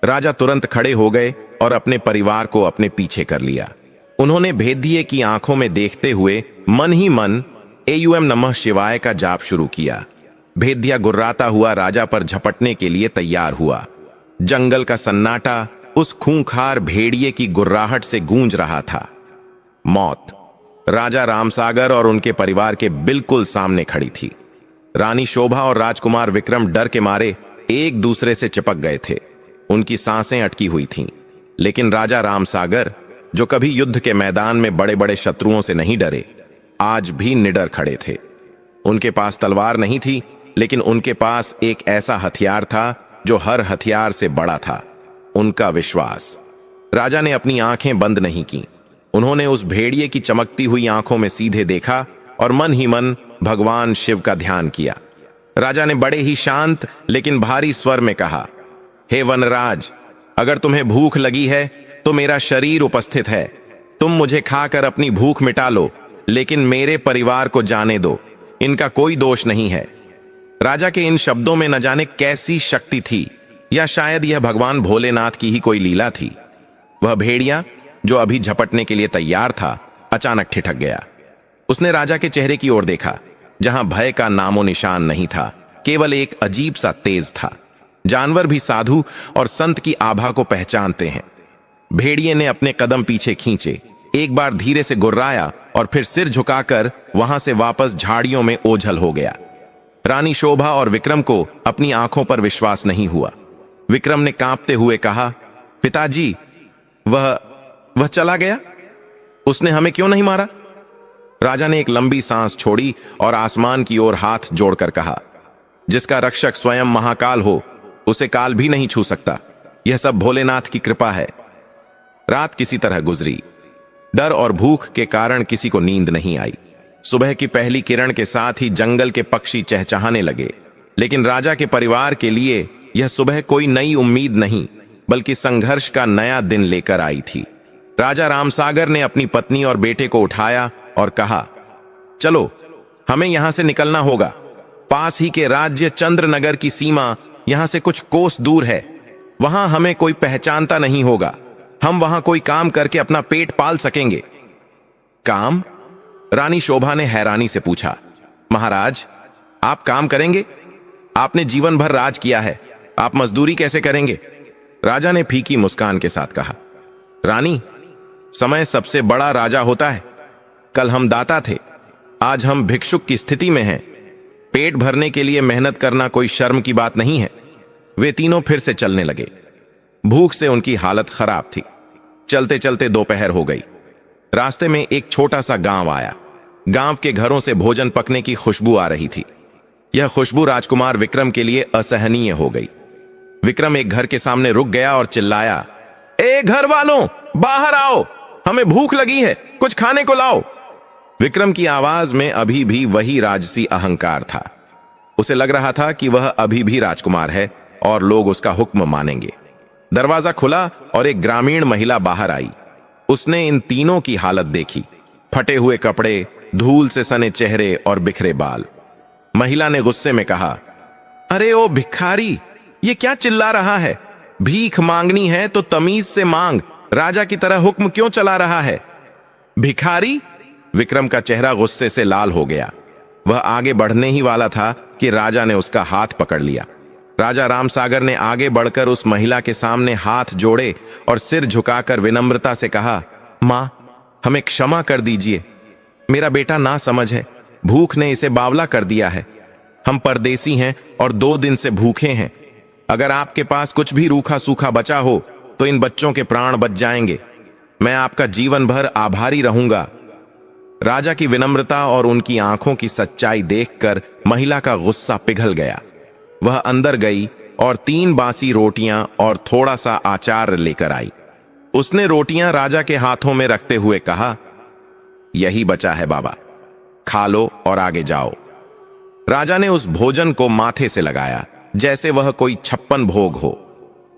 राजा तुरंत खड़े हो गए और अपने परिवार को अपने पीछे कर लिया। उन्होंने भेदिए की आंखों में देखते हुए मन ही मन एयूएम नमः शिवाय का जाप शुरू किया। भेदिया गुर्राता हुआ राजा पर झपटने के लिए तैयार हुआ। जंगल का सन्नाटा उस खूंखार भेड़िए की गुर्राहट से गूंज रहा था। मौत राजा रामसागर और उनके परिवार के बिल्कुल सामने खड़ी थी। रानी शोभा और राजकुमार विक्रम डर के मारे एक दूसरे से चिपक गए थे। उनकी सांसें अटकी हुई थीं। लेकिन राजा रामसागर, जो कभी युद्ध के मैदान में बड़े बड़े शत्रुओं से नहीं डरे, आज भी निडर खड़े थे। उनके पास तलवार नहीं थी, लेकिन उनके पास एक ऐसा हथियार था जो हर हथियार से बड़ा था, उनका विश्वास। राजा ने अपनी आंखें बंद नहीं की। उन्होंने उस भेड़िए की चमकती हुई आंखों में सीधे देखा और मन ही मन भगवान शिव का ध्यान किया। राजा ने बड़े ही शांत लेकिन भारी स्वर में कहा, हे वनराज, अगर तुम्हें भूख लगी है तो मेरा शरीर उपस्थित है। तुम मुझे खाकर अपनी भूख मिटा लो, लेकिन मेरे परिवार को जाने दो। इनका कोई दोष नहीं है। राजा के इन शब्दों में न जाने कैसी शक्ति थी, या शायद यह भगवान भोलेनाथ की ही कोई लीला थी। वह भेड़िया, जो अभी झपटने के लिए तैयार था, अचानक ठिठक गया। उसने राजा के चेहरे की ओर देखा, जहां भय का नामो निशान नहीं था, केवल एक अजीब सा तेज था। जानवर भी साधु और संत की आभा को पहचानते हैं। भेड़िए ने अपने कदम पीछे खींचे, एक बार धीरे से गुर्राया और फिर सिर झुकाकर वहां से वापस झाड़ियों में ओझल हो गया। रानी शोभा और विक्रम को अपनी आंखों पर विश्वास नहीं हुआ। विक्रम ने कांपते हुए कहा, पिताजी, वह चला गया? उसने हमें क्यों नहीं मारा? राजा ने एक लंबी सांस छोड़ी और आसमान की ओर हाथ जोड़कर कहा, जिसका रक्षक स्वयं महाकाल हो, उसे काल भी नहीं छू सकता। यह सब भोलेनाथ की कृपा है। रात किसी तरह गुजरी। डर और भूख के कारण किसी को नींद नहीं आई। सुबह की पहली किरण के साथ ही जंगल के पक्षी चहचहाने लगे, लेकिन राजा के परिवार के लिए यह सुबह कोई नई उम्मीद नहीं बल्कि संघर्ष का नया दिन लेकर आई थी। राजा रामसागर ने अपनी पत्नी और बेटे को उठाया और कहा, चलो हमें यहां से निकलना होगा। पास ही के राज्य चंद्रनगर की सीमा यहां से कुछ कोस दूर है। वहां हमें कोई पहचानता नहीं होगा। हम वहां कोई काम करके अपना पेट पाल सकेंगे। काम? रानी शोभा ने हैरानी से पूछा। महाराज, आप काम करेंगे? आपने जीवन भर राज किया है, आप मजदूरी कैसे करेंगे? राजा ने फीकी मुस्कान के साथ कहा। रानी, समय सबसे बड़ा राजा होता है। कल हम दाता थे, आज हम भिक्षुक की स्थिति में हैं। पेट भरने के लिए मेहनत करना कोई शर्म की बात नहीं है। वे तीनों फिर से चलने लगे। भूख से उनकी हालत खराब थी। चलते चलते दोपहर हो गई। रास्ते में एक छोटा सा गांव आया। गांव के घरों से भोजन पकने की खुशबू आ रही थी। यह खुशबू राजकुमार विक्रम के लिए असहनीय हो गई। विक्रम एक घर के सामने रुक गया और चिल्लाया, ए घर वालों, बाहर आओ, हमें भूख लगी है, कुछ खाने को लाओ। विक्रम की आवाज में अभी भी वही राजसी अहंकार था। उसे लग रहा था कि वह अभी भी राजकुमार है और लोग उसका हुक्म मानेंगे। दरवाजा खुला और एक ग्रामीण महिला बाहर आई। उसने इन तीनों की हालत देखी, फटे हुए कपड़े, धूल से सने चेहरे और बिखरे बाल। महिला ने गुस्से में कहा, अरे ओ भिखारी, ये क्या चिल्ला रहा है? भीख मांगनी है तो तमीज से मांग, राजा की तरह हुक्म क्यों चला रहा है? भिखारी? विक्रम का चेहरा गुस्से से लाल हो गया। वह आगे बढ़ने ही वाला था कि राजा ने उसका हाथ पकड़ लिया। राजा रामसागर ने आगे बढ़कर उस महिला के सामने हाथ जोड़े और सिर झुकाकर विनम्रता से कहा, मां, हमें क्षमा कर दीजिए। मेरा बेटा ना समझ है, भूख ने इसे बावला कर दिया है। हम परदेसी हैं और 2 दिन से भूखे हैं। अगर आपके पास कुछ भी रूखा सूखा बचा हो तो इन बच्चों के प्राण बच जाएंगे। मैं आपका जीवन भर आभारी रहूंगा। राजा की विनम्रता और उनकी आंखों की सच्चाई देखकर महिला का गुस्सा पिघल गया। वह अंदर गई और 3 बासी रोटियां और थोड़ा सा आचार लेकर आई। उसने रोटियां राजा के हाथों में रखते हुए कहा, यही बचा है बाबा, खा लो और आगे जाओ। राजा ने उस भोजन को माथे से लगाया जैसे वह कोई 56 भोग हो।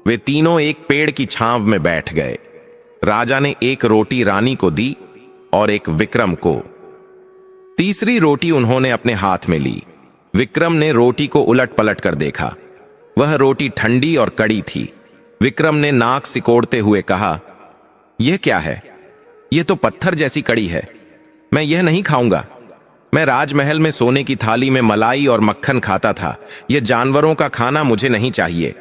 वे तीनों एक पेड़ की छांव में बैठ गए। राजा ने एक रोटी रानी को दी और एक विक्रम को। तीसरी रोटी उन्होंने अपने हाथ में ली। विक्रम ने रोटी को उलट पलट कर देखा। वह रोटी ठंडी और कड़ी थी। विक्रम ने नाक सिकोड़ते हुए कहा, यह क्या है? यह तो पत्थर जैसी कड़ी है। मैं यह नहीं खाऊंगा। मैं राजमहल में सोने की थाली में मलाई और मक्खन खाता था। यह जानवरों का खाना मुझे नहीं चाहिए।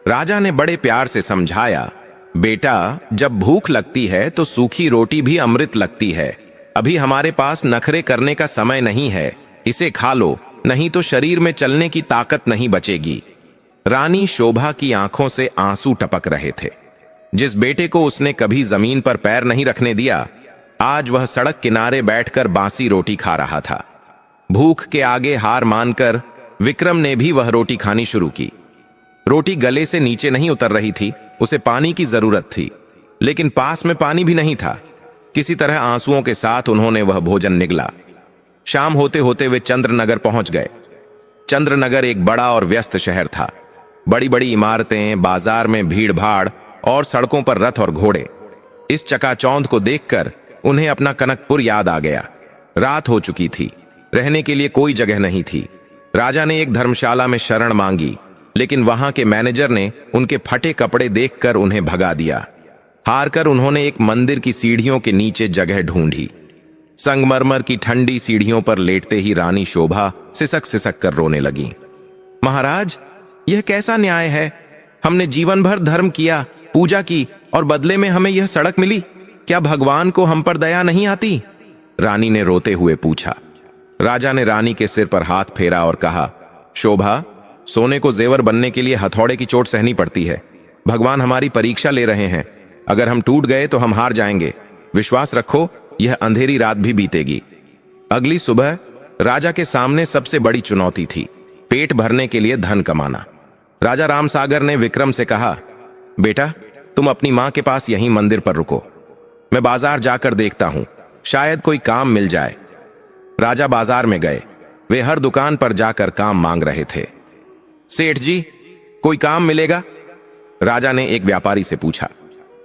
राजा ने बड़े प्यार से समझाया, बेटा, जब भूख लगती है तो सूखी रोटी भी अमृत लगती है। अभी हमारे पास नखरे करने का समय नहीं है। इसे खा लो, नहीं तो शरीर में चलने की ताकत नहीं बचेगी। रानी शोभा की आंखों से आंसू टपक रहे थे। जिस बेटे को उसने कभी जमीन पर पैर नहीं रखने दिया, आज वह सड़क किनारे बैठकर बासी रोटी खा रहा था। भूख के आगे हार मानकर विक्रम ने भी वह रोटी खानी शुरू की। रोटी गले से नीचे नहीं उतर रही थी। उसे पानी की जरूरत थी, लेकिन पास में पानी भी नहीं था। किसी तरह आंसुओं के साथ उन्होंने वह भोजन निगला। शाम होते होते वे चंद्रनगर पहुंच गए। चंद्रनगर एक बड़ा और व्यस्त शहर था। बड़ी बड़ी इमारतें, बाजार में भीड़ भाड़ और सड़कों पर रथ और घोड़े। इस चकाचौंध को देखकर उन्हें अपना कनकपुर याद आ गया। रात हो चुकी थी, रहने के लिए कोई जगह नहीं थी। राजा ने एक धर्मशाला में शरण मांगी, लेकिन वहां के मैनेजर ने उनके फटे कपड़े देखकर उन्हें भगा दिया। हारकर उन्होंने एक मंदिर की सीढ़ियों के नीचे जगह ढूंढी। संगमरमर की ठंडी सीढ़ियों पर लेटते ही रानी शोभा सिसक सिसक कर रोने लगी। महाराज, यह कैसा न्याय है? हमने जीवन भर धर्म किया, पूजा की और बदले में हमें यह सड़क मिली। क्या भगवान को हम पर दया नहीं आती? रानी ने रोते हुए पूछा। राजा ने रानी के सिर पर हाथ फेरा और कहा, शोभा, सोने को जेवर बनने के लिए हथौड़े की चोट सहनी पड़ती है। भगवान हमारी परीक्षा ले रहे हैं। अगर हम टूट गए तो हम हार जाएंगे। विश्वास रखो, यह अंधेरी रात भी बीतेगी। अगली सुबह राजा के सामने सबसे बड़ी चुनौती थी, पेट भरने के लिए धन कमाना। राजा रामसागर ने विक्रम से कहा, बेटा, तुम अपनी मां के पास यहीं मंदिर पर रुको। मैं बाजार जाकर देखता हूं, शायद कोई काम मिल जाए। राजा बाजार में गए। वे हर दुकान पर जाकर काम मांग रहे थे। सेठ जी, कोई काम मिलेगा? राजा ने एक व्यापारी से पूछा।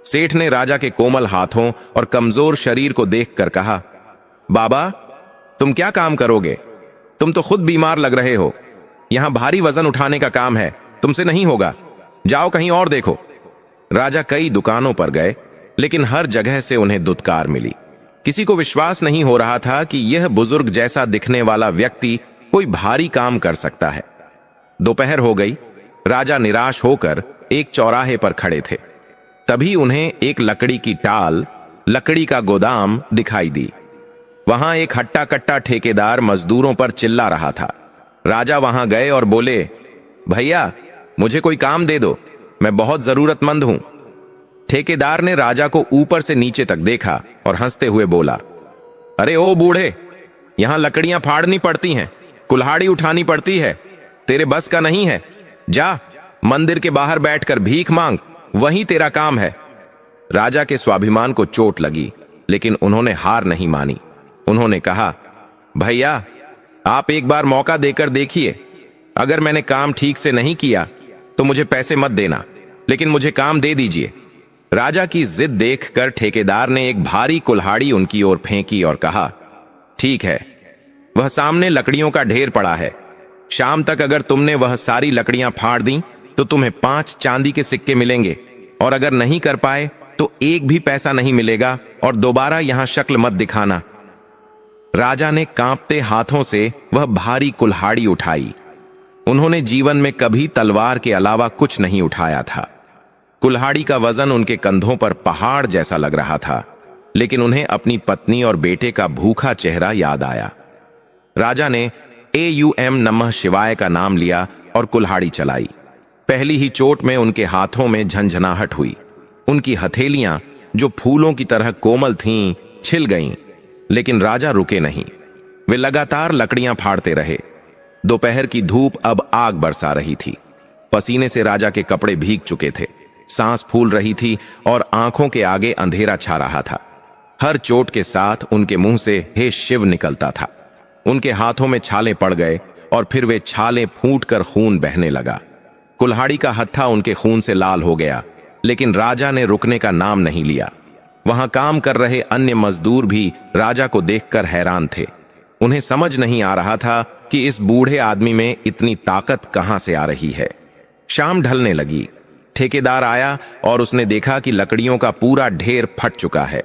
सेठ ने राजा के कोमल हाथों और कमजोर शरीर को देखकर कहा, बाबा, तुम क्या काम करोगे? तुम तो खुद बीमार लग रहे हो। यहां भारी वजन उठाने का काम है, तुमसे नहीं होगा। जाओ कहीं और देखो। राजा कई दुकानों पर गए, लेकिन हर जगह से उन्हें दुत्कार मिली। किसी को विश्वास नहीं हो रहा था कि यह बुजुर्ग जैसा दिखने वाला व्यक्ति कोई भारी काम कर सकता है। दोपहर हो गई। राजा निराश होकर एक चौराहे पर खड़े थे। तभी उन्हें एक लकड़ी की टाल, लकड़ी का गोदाम दिखाई दी। वहां एक हट्टा कट्टा ठेकेदार मजदूरों पर चिल्ला रहा था। राजा वहां गए और बोले, भैया, मुझे कोई काम दे दो, मैं बहुत जरूरतमंद हूं। ठेकेदार ने राजा को ऊपर से नीचे तक देखा और हंसते हुए बोला, अरे ओ बूढ़े, यहां लकड़ियां फाड़नी पड़ती हैं, कुल्हाड़ी उठानी पड़ती है, तेरे बस का नहीं है। जा मंदिर के बाहर बैठकर भीख मांग, वही तेरा काम है। राजा के स्वाभिमान को चोट लगी, लेकिन उन्होंने हार नहीं मानी। उन्होंने कहा, भैया, आप एक बार मौका देकर देखिए। अगर मैंने काम ठीक से नहीं किया तो मुझे पैसे मत देना, लेकिन मुझे काम दे दीजिए। राजा की जिद देखकर ठेकेदार ने एक भारी कुल्हाड़ी उनकी ओर फेंकी और कहा, ठीक है, वह सामने लकड़ियों का ढेर पड़ा है। शाम तक अगर तुमने वह सारी लकड़ियां फाड़ दी तो तुम्हें 5 चांदी के सिक्के मिलेंगे, और अगर नहीं कर पाए तो एक भी पैसा नहीं मिलेगा, और दोबारा यहां शक्ल मत दिखाना। राजा ने कांपते हाथों से वह भारी कुल्हाड़ी उठाई। उन्होंने जीवन में कभी तलवार के अलावा कुछ नहीं उठाया था। कुल्हाड़ी का वजन उनके कंधों पर पहाड़ जैसा लग रहा था, लेकिन उन्हें अपनी पत्नी और बेटे का भूखा चेहरा याद आया। राजा ने AUM नमः शिवाय का नाम लिया और कुल्हाड़ी चलाई। पहली ही चोट में उनके हाथों में झंझनाहट हुई। उनकी हथेलियां, जो फूलों की तरह कोमल थीं, छिल गईं, लेकिन राजा रुके नहीं। वे लगातार लकड़ियां फाड़ते रहे। दोपहर की धूप अब आग बरसा रही थी। पसीने से राजा के कपड़े भीग चुके थे, सांस फूल रही थी और आंखों के आगे अंधेरा छा रहा था। हर चोट के साथ उनके मुंह से हे शिव निकलता था। उनके हाथों में छाले पड़ गए और फिर वे छाले फूटकर खून बहने लगा। कुल्हाड़ी का हत्था उनके खून से लाल हो गया, लेकिन राजा ने रुकने का नाम नहीं लिया। वहां काम कर रहे अन्य मजदूर भी राजा को देखकर हैरान थे। उन्हें समझ नहीं आ रहा था कि इस बूढ़े आदमी में इतनी ताकत कहां से आ रही है। शाम ढलने लगी। ठेकेदार आया और उसने देखा कि लकड़ियों का पूरा ढेर फट चुका है।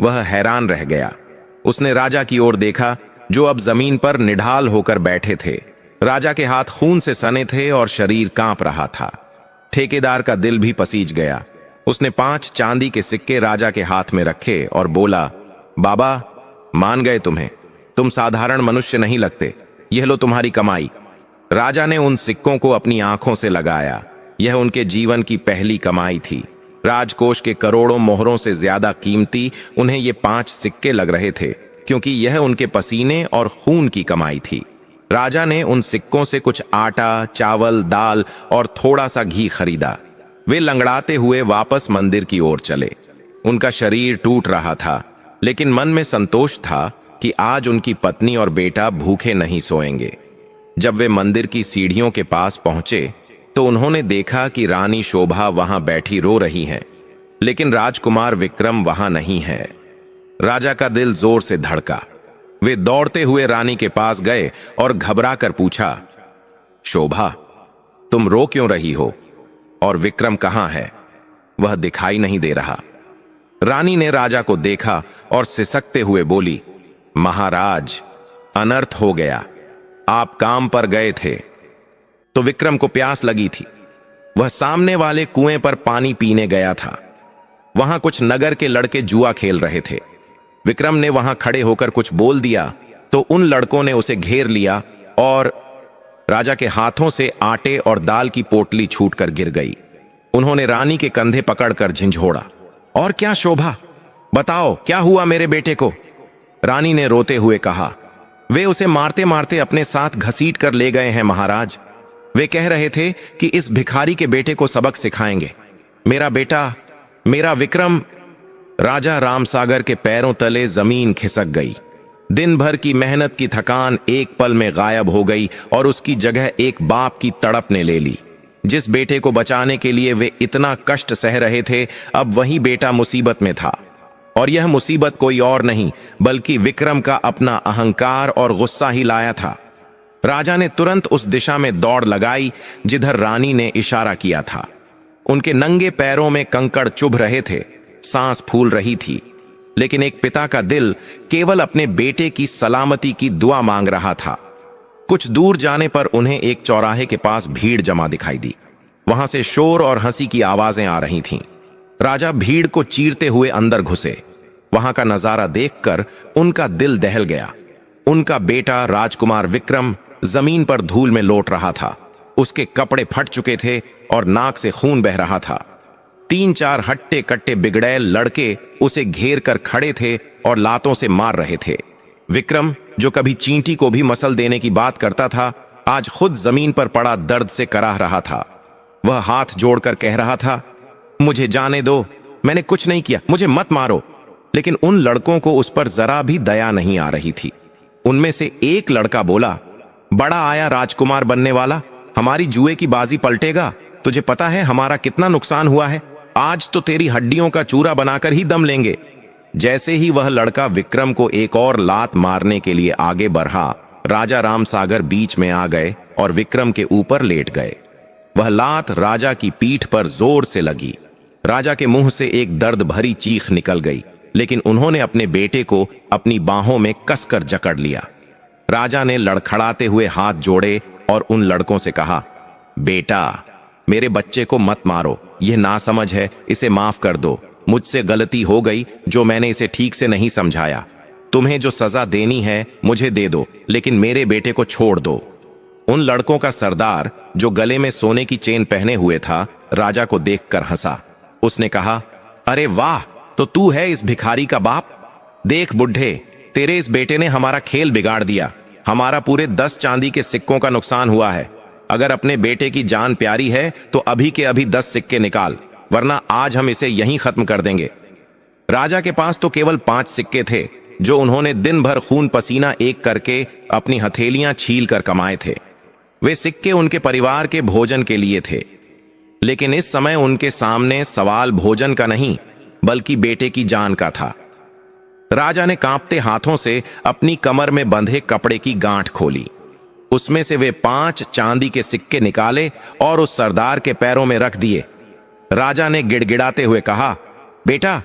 वह हैरान रह गया। उसने राजा की ओर देखा, जो अब जमीन पर निढाल होकर बैठे थे। राजा के हाथ खून से सने थे और शरीर कांप रहा था। ठेकेदार का दिल भी पसीज गया। उसने 5 चांदी के सिक्के राजा के हाथ में रखे और बोला, बाबा, मान गए तुम्हें, तुम साधारण मनुष्य नहीं लगते, यह लो तुम्हारी कमाई। राजा ने उन सिक्कों को अपनी आंखों से लगाया। यह उनके जीवन की पहली कमाई थी। राजकोष के करोड़ों मोहरों से ज्यादा कीमती उन्हें ये 5 सिक्के लग रहे थे, क्योंकि यह उनके पसीने और खून की कमाई थी। राजा ने उन सिक्कों से कुछ आटा, चावल, दाल और थोड़ा सा घी खरीदा। वे लंगड़ाते हुए वापस मंदिर की ओर चले। उनका शरीर टूट रहा था, लेकिन मन में संतोष था कि आज उनकी पत्नी और बेटा भूखे नहीं सोएंगे। जब वे मंदिर की सीढ़ियों के पास पहुंचे तो उन्होंने देखा कि रानी शोभा वहां बैठी रो रही हैं, लेकिन राजकुमार विक्रम वहां नहीं है। राजा का दिल जोर से धड़का। वे दौड़ते हुए रानी के पास गए और घबरा कर पूछा, शोभा, तुम रो क्यों रही हो? और विक्रम कहां है? वह दिखाई नहीं दे रहा। रानी ने राजा को देखा और सिसकते हुए बोली, महाराज, अनर्थ हो गया। आप काम पर गए थे तो विक्रम को प्यास लगी थी। वह सामने वाले कुएं पर पानी पीने गया था। वहां कुछ नगर के लड़के जुआ खेल रहे थे। विक्रम ने वहां खड़े होकर कुछ बोल दिया तो उन लड़कों ने उसे घेर लिया और राजा के हाथों से आटे और दाल की पोटली छूटकर गिर गई। उन्होंने रानी के कंधे पकड़कर झंझोड़ा, और क्या शोभा, बताओ क्या हुआ मेरे बेटे को? रानी ने रोते हुए कहा, वे उसे मारते मारते अपने साथ घसीट कर ले गए हैं महाराज। वे कह रहे थे कि इस भिखारी के बेटे को सबक सिखाएंगे। मेरा बेटा, मेरा विक्रम। राजा रामसागर के पैरों तले जमीन खिसक गई। दिन भर की मेहनत की थकान एक पल में गायब हो गई और उसकी जगह एक बाप की तड़प ने ले ली। जिस बेटे को बचाने के लिए वे इतना कष्ट सह रहे थे, अब वही बेटा मुसीबत में था। और यह मुसीबत कोई और नहीं बल्कि विक्रम का अपना अहंकार और गुस्सा ही लाया था। राजा ने तुरंत उस दिशा में दौड़ लगाई जिधर रानी ने इशारा किया था। उनके नंगे पैरों में कंकड़ चुभ रहे थे, सांस फूल रही थी, लेकिन एक पिता का दिल केवल अपने बेटे की सलामती की दुआ मांग रहा था। कुछ दूर जाने पर उन्हें एक चौराहे के पास भीड़ जमा दिखाई दी। वहां से शोर और हंसी की आवाजें आ रही थीं। राजा भीड़ को चीरते हुए अंदर घुसे। वहां का नजारा देखकर उनका दिल दहल गया। उनका बेटा राजकुमार विक्रम जमीन पर धूल में लौट रहा था। उसके कपड़े फट चुके थे और नाक से खून बह रहा था। 3-4 हट्टे कट्टे बिगड़ैल लड़के उसे घेर कर खड़े थे और लातों से मार रहे थे। विक्रम, जो कभी चींटी को भी मसल देने की बात करता था, आज खुद जमीन पर पड़ा दर्द से कराह रहा था। वह हाथ जोड़कर कह रहा था, मुझे जाने दो, मैंने कुछ नहीं किया, मुझे मत मारो। लेकिन उन लड़कों को उस पर जरा भी दया नहीं आ रही थी। उनमें से एक लड़का बोला, बड़ा आया राजकुमार बनने वाला, हमारी जुए की बाजी पलटेगा। तुझे पता है हमारा कितना नुकसान हुआ है? आज तो तेरी हड्डियों का चूरा बनाकर ही दम लेंगे। जैसे ही वह लड़का विक्रम को एक और लात मारने के लिए आगे बढ़ा, राजा रामसागर बीच में आ गए और विक्रम के ऊपर लेट गए। वह लात राजा की पीठ पर जोर से लगी। राजा के मुंह से एक दर्द भरी चीख निकल गई, लेकिन उन्होंने अपने बेटे को अपनी बाहों में कसकर जकड़ लिया। राजा ने लड़खड़ाते हुए हाथ जोड़े और उन लड़कों से कहा, बेटा, मेरे बच्चे को मत मारो, यह नासमझ है, इसे माफ कर दो। मुझसे गलती हो गई जो मैंने इसे ठीक से नहीं समझाया। तुम्हें जो सजा देनी है मुझे दे दो, लेकिन मेरे बेटे को छोड़ दो। उन लड़कों का सरदार, जो गले में सोने की चेन पहने हुए था, राजा को देखकर हंसा। उसने कहा, अरे वाह, तो तू है इस भिखारी का बाप? देख बुढ़े, तेरे इस बेटे ने हमारा खेल बिगाड़ दिया। हमारा पूरे 10 चांदी के सिक्कों का नुकसान हुआ है। अगर अपने बेटे की जान प्यारी है तो अभी के अभी 10 सिक्के निकाल, वरना आज हम इसे यहीं खत्म कर देंगे। राजा के पास तो केवल 5 सिक्के थे, जो उन्होंने दिन भर खून पसीना एक करके अपनी हथेलियां छील कर कमाए थे। वे सिक्के उनके परिवार के भोजन के लिए थे, लेकिन इस समय उनके सामने सवाल भोजन का नहीं बल्कि बेटे की जान का था। राजा ने कांपते हाथों से अपनी कमर में बंधे कपड़े की गांठ खोली। उसमें से वे 5 चांदी के सिक्के निकाले और उस सरदार के पैरों में रख दिए। राजा ने गिड़गिड़ाते हुए कहा, बेटा,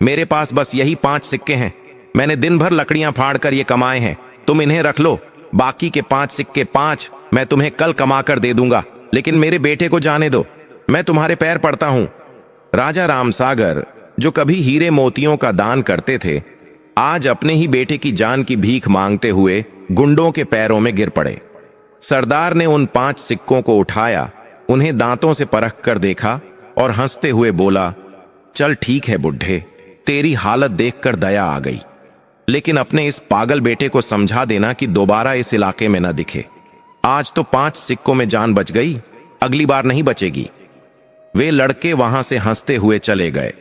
मेरे पास बस यही 5 सिक्के हैं। मैंने दिन भर लकड़ियां फाड़कर ये कमाए हैं, तुम इन्हें रख लो। बाकी के 5 सिक्के 5 मैं तुम्हें कल कमाकर दे दूंगा, लेकिन मेरे बेटे को जाने दो, मैं तुम्हारे पैर पड़ता हूं। राजा रामसागर, जो कभी हीरे मोतियों का दान करते थे, आज अपने ही बेटे की जान की भीख मांगते हुए गुंडों के पैरों में गिर पड़े। सरदार ने उन 5 सिक्कों को उठाया, उन्हें दांतों से परख कर देखा और हंसते हुए बोला, चल ठीक है बुढ़े, तेरी हालत देखकर दया आ गई, लेकिन अपने इस पागल बेटे को समझा देना कि दोबारा इस इलाके में न दिखे। आज तो 5 सिक्कों में जान बच गई, अगली बार नहीं बचेगी। वे लड़के वहां से हंसते हुए चले गए।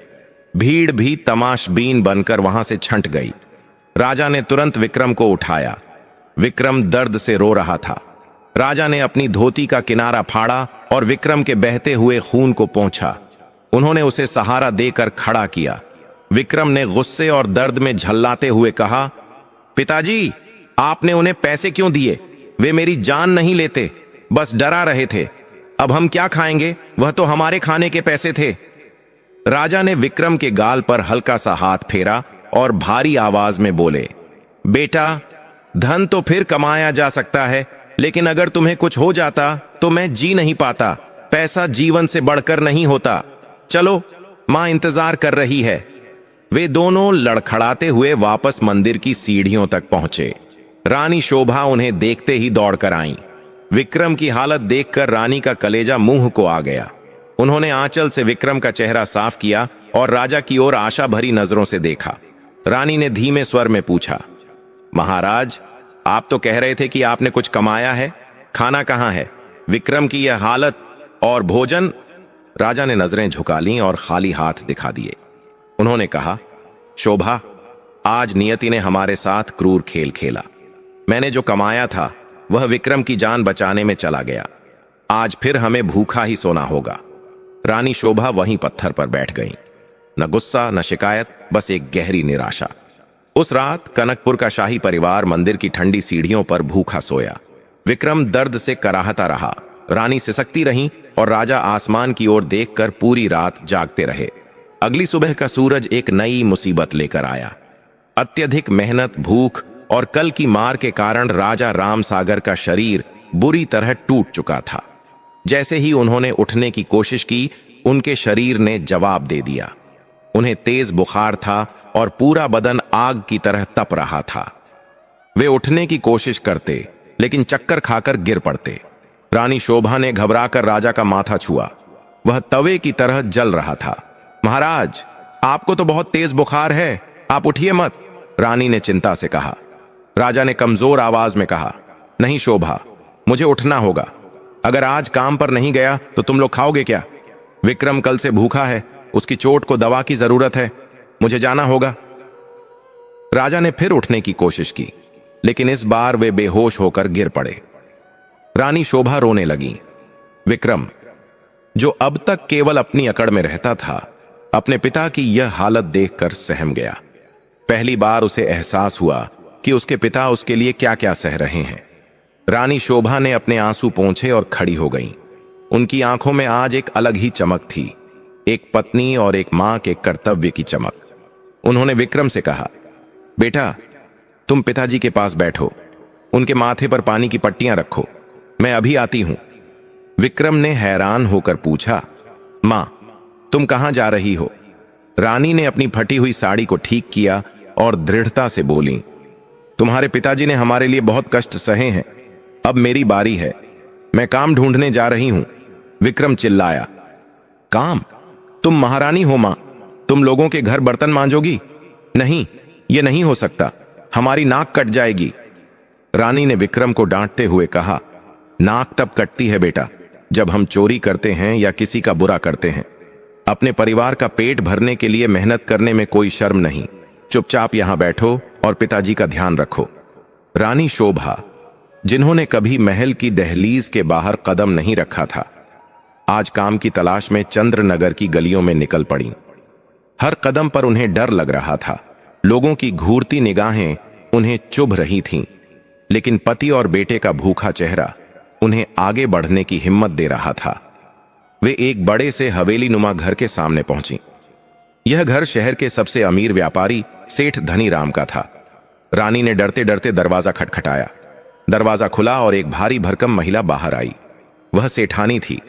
भीड़ भी तमाशबीन बनकर वहां से छंट गई। राजा ने तुरंत विक्रम को उठाया। विक्रम दर्द से रो रहा था। राजा ने अपनी धोती का किनारा फाड़ा और विक्रम के बहते हुए खून को पोंछा। उन्होंने उसे सहारा देकर खड़ा किया। विक्रम ने गुस्से और दर्द में झल्लाते हुए कहा, पिताजी, आपने उन्हें पैसे क्यों दिए? वे मेरी जान नहीं लेते, बस डरा रहे थे। अब हम क्या खाएंगे? वह तो हमारे खाने के पैसे थे। राजा ने विक्रम के गाल पर हल्का सा हाथ फेरा और भारी आवाज में बोले, बेटा, धन तो फिर कमाया जा सकता है, लेकिन अगर तुम्हें कुछ हो जाता तो मैं जी नहीं पाता। पैसा जीवन से बढ़कर नहीं होता। चलो, मां इंतजार कर रही है। वे दोनों लड़खड़ाते हुए वापस मंदिर की सीढ़ियों तक पहुंचे। रानी शोभा उन्हें देखते ही दौड़कर आईं। विक्रम की हालत देखकर रानी का कलेजा मुंह को आ गया। उन्होंने आंचल से विक्रम का चेहरा साफ किया और राजा की ओर आशा भरी नजरों से देखा। रानी ने धीमे स्वर में पूछा, महाराज, आप तो कह रहे थे कि आपने कुछ कमाया है, खाना कहां है? विक्रम की यह हालत और भोजन। राजा ने नजरें झुका लीं और खाली हाथ दिखा दिए। उन्होंने कहा, शोभा, आज नियति ने हमारे साथ क्रूर खेल खेला। मैंने जो कमाया था वह विक्रम की जान बचाने में चला गया। आज फिर हमें भूखा ही सोना होगा। रानी शोभा वहीं पत्थर पर बैठ गईं। न गुस्सा न शिकायत, बस एक गहरी निराशा। उस रात कनकपुर का शाही परिवार मंदिर की ठंडी सीढ़ियों पर भूखा सोया। विक्रम दर्द से कराहता रहा, रानी सिसकती रही और राजा आसमान की ओर देखकर पूरी रात जागते रहे। अगली सुबह का सूरज एक नई मुसीबत लेकर आया। अत्यधिक मेहनत, भूख और कल की मार के कारण राजा रामसागर का शरीर बुरी तरह टूट चुका था। जैसे ही उन्होंने उठने की कोशिश की, उनके शरीर ने जवाब दे दिया। उन्हें तेज बुखार था और पूरा बदन आग की तरह तप रहा था। वे उठने की कोशिश करते लेकिन चक्कर खाकर गिर पड़ते। रानी शोभा ने घबराकर राजा का माथा छुआ। वह तवे की तरह जल रहा था। महाराज, आपको तो बहुत तेज बुखार है, आप उठिए मत, रानी ने चिंता से कहा। राजा ने कमजोर आवाज में कहा, नहीं शोभा, मुझे उठना होगा। अगर आज काम पर नहीं गया तो तुम लोग खाओगे क्या? विक्रम कल से भूखा है, उसकी चोट को दवा की जरूरत है, मुझे जाना होगा। राजा ने फिर उठने की कोशिश की, लेकिन इस बार वे बेहोश होकर गिर पड़े। रानी शोभा रोने लगी। विक्रम, जो अब तक केवल अपनी अकड़ में रहता था, अपने पिता की यह हालत देखकर सहम गया। पहली बार उसे एहसास हुआ कि उसके पिता उसके लिए क्या क्या सह रहे हैं। रानी शोभा ने अपने आंसू पोंछे और खड़ी हो गईं। उनकी आंखों में आज एक अलग ही चमक थी, एक पत्नी और एक मां के कर्तव्य की चमक। उन्होंने विक्रम से कहा, बेटा, तुम पिताजी के पास बैठो, उनके माथे पर पानी की पट्टियां रखो, मैं अभी आती हूं। विक्रम ने हैरान होकर पूछा, मां, तुम कहां जा रही हो? रानी ने अपनी फटी हुई साड़ी को ठीक किया और दृढ़ता से बोली, तुम्हारे पिताजी ने हमारे लिए बहुत कष्ट सहे हैं, अब मेरी बारी है, मैं काम ढूंढने जा रही हूं। विक्रम चिल्लाया, काम? तुम महारानी हो मां, तुम लोगों के घर बर्तन मांजोगी? नहीं, यह नहीं हो सकता, हमारी नाक कट जाएगी। रानी ने विक्रम को डांटते हुए कहा, नाक तब कटती है बेटा जब हम चोरी करते हैं या किसी का बुरा करते हैं। अपने परिवार का पेट भरने के लिए मेहनत करने में कोई शर्म नहीं। चुपचाप यहां बैठो और पिताजी का ध्यान रखो। रानी शोभा, जिन्होंने कभी महल की दहलीज के बाहर कदम नहीं रखा था, आज काम की तलाश में चंद्रनगर की गलियों में निकल पड़ी। हर कदम पर उन्हें डर लग रहा था। लोगों की घूरती निगाहें उन्हें चुभ रही थीं, लेकिन पति और बेटे का भूखा चेहरा उन्हें आगे बढ़ने की हिम्मत दे रहा था। वे एक बड़े से हवेली नुमा घर के सामने पहुंची। यह घर शहर के सबसे अमीर व्यापारी सेठ धनीराम का था। रानी ने डरते डरते दरवाजा खटखटाया। दरवाजा खुला और एक भारी भरकम महिला बाहर आई। वह सेठानी थी,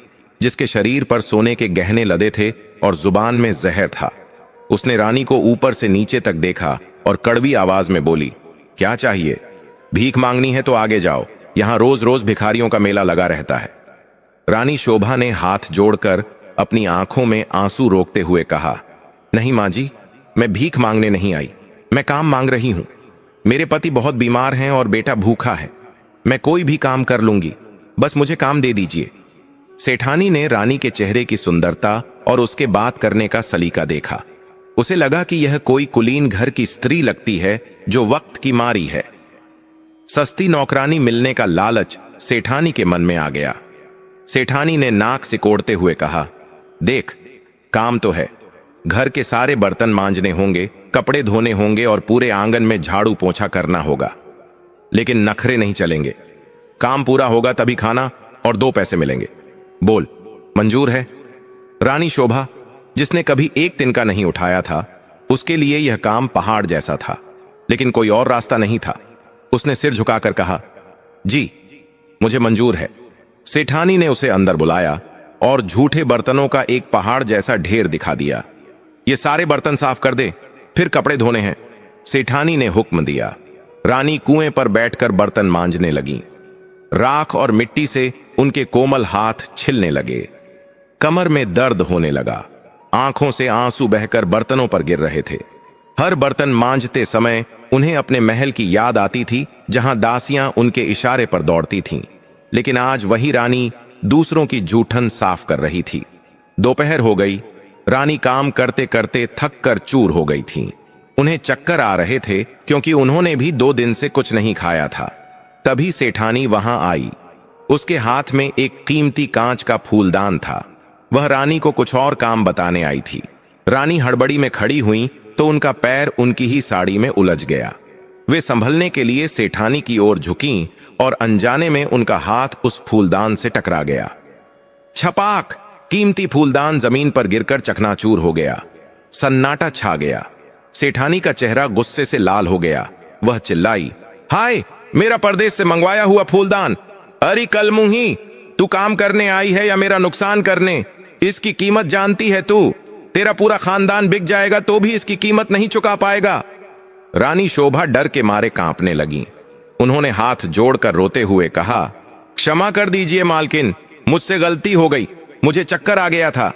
जिसके शरीर पर सोने के गहने लदे थे और जुबान में जहर था। उसने रानी को ऊपर से नीचे तक देखा और कड़वी आवाज में बोली, क्या चाहिए? भीख मांगनी है तो आगे जाओ, यहां रोज रोज भिखारियों का मेला लगा रहता है। रानी शोभा ने हाथ जोड़कर अपनी आंखों में आंसू रोकते हुए कहा, नहीं मां जी, मैं भीख मांगने नहीं आई, मैं काम मांग रही हूं। मेरे पति बहुत बीमार हैं और बेटा भूखा है। मैं कोई भी काम कर लूंगी, बस मुझे काम दे दीजिए। सेठानी ने रानी के चेहरे की सुंदरता और उसके बात करने का सलीका देखा। उसे लगा कि यह कोई कुलीन घर की स्त्री लगती है जो वक्त की मारी है। सस्ती नौकरानी मिलने का लालच सेठानी के मन में आ गया। सेठानी ने नाक सिकोड़ते हुए कहा, देख, काम तो है, घर के सारे बर्तन मांजने होंगे, कपड़े धोने होंगे और पूरे आंगन में झाड़ू पोंछा करना होगा, लेकिन नखरे नहीं चलेंगे। काम पूरा होगा तभी खाना और 2 पैसे मिलेंगे। बोल, मंजूर है? रानी शोभा, जिसने कभी एक तिनका नहीं उठाया था, उसके लिए यह काम पहाड़ जैसा था, लेकिन कोई और रास्ता नहीं था। उसने सिर झुकाकर कहा, जी, मुझे मंजूर है। सेठानी ने उसे अंदर बुलाया और झूठे बर्तनों का एक पहाड़ जैसा ढेर दिखा दिया। ये सारे बर्तन साफ कर दे, फिर कपड़े धोने हैं, सेठानी ने हुक्म दिया। रानी कुएं पर बैठकर बर्तन मांजने लगी। राख और मिट्टी से उनके कोमल हाथ छिलने लगे। कमर में दर्द होने लगा। आंखों से आंसू बहकर बर्तनों पर गिर रहे थे। हर बर्तन मांजते समय उन्हें अपने महल की याद आती थी, जहां दासियां उनके इशारे पर दौड़ती थीं। लेकिन आज वही रानी दूसरों की जूठन साफ कर रही थी। दोपहर हो गई। रानी काम करते करते थक कर चूर हो गई थी। उन्हें चक्कर आ रहे थे क्योंकि उन्होंने भी 2 दिन से कुछ नहीं खाया था। तभी सेठानी वहां आई। उसके हाथ में एक कीमती कांच का फूलदान था। वह रानी को कुछ और काम बताने आई थी। रानी हड़बड़ी में खड़ी हुई तो उनका पैर उनकी ही साड़ी में उलझ गया। वे संभलने के लिए सेठानी की ओर झुकीं और अनजाने में उनका हाथ उस फूलदान से टकरा गया। छपाक! कीमती फूलदान जमीन पर गिरकर चकनाचूर हो गया। सन्नाटा छा गया। सेठानी का चेहरा गुस्से से लाल हो गया। वह चिल्लाई, हाय, मेरा परदेश से मंगवाया हुआ फूलदान! अरे कलमुही, तू काम करने आई है या मेरा नुकसान करने? इसकी कीमत जानती है तू? तेरा पूरा खानदान बिक जाएगा तो भी इसकी कीमत नहीं चुका पाएगा। रानी शोभा डर के मारे कांपने लगी। उन्होंने हाथ जोड़कर रोते हुए कहा, क्षमा कर दीजिए मालकिन, मुझसे गलती हो गई, मुझे चक्कर आ गया था।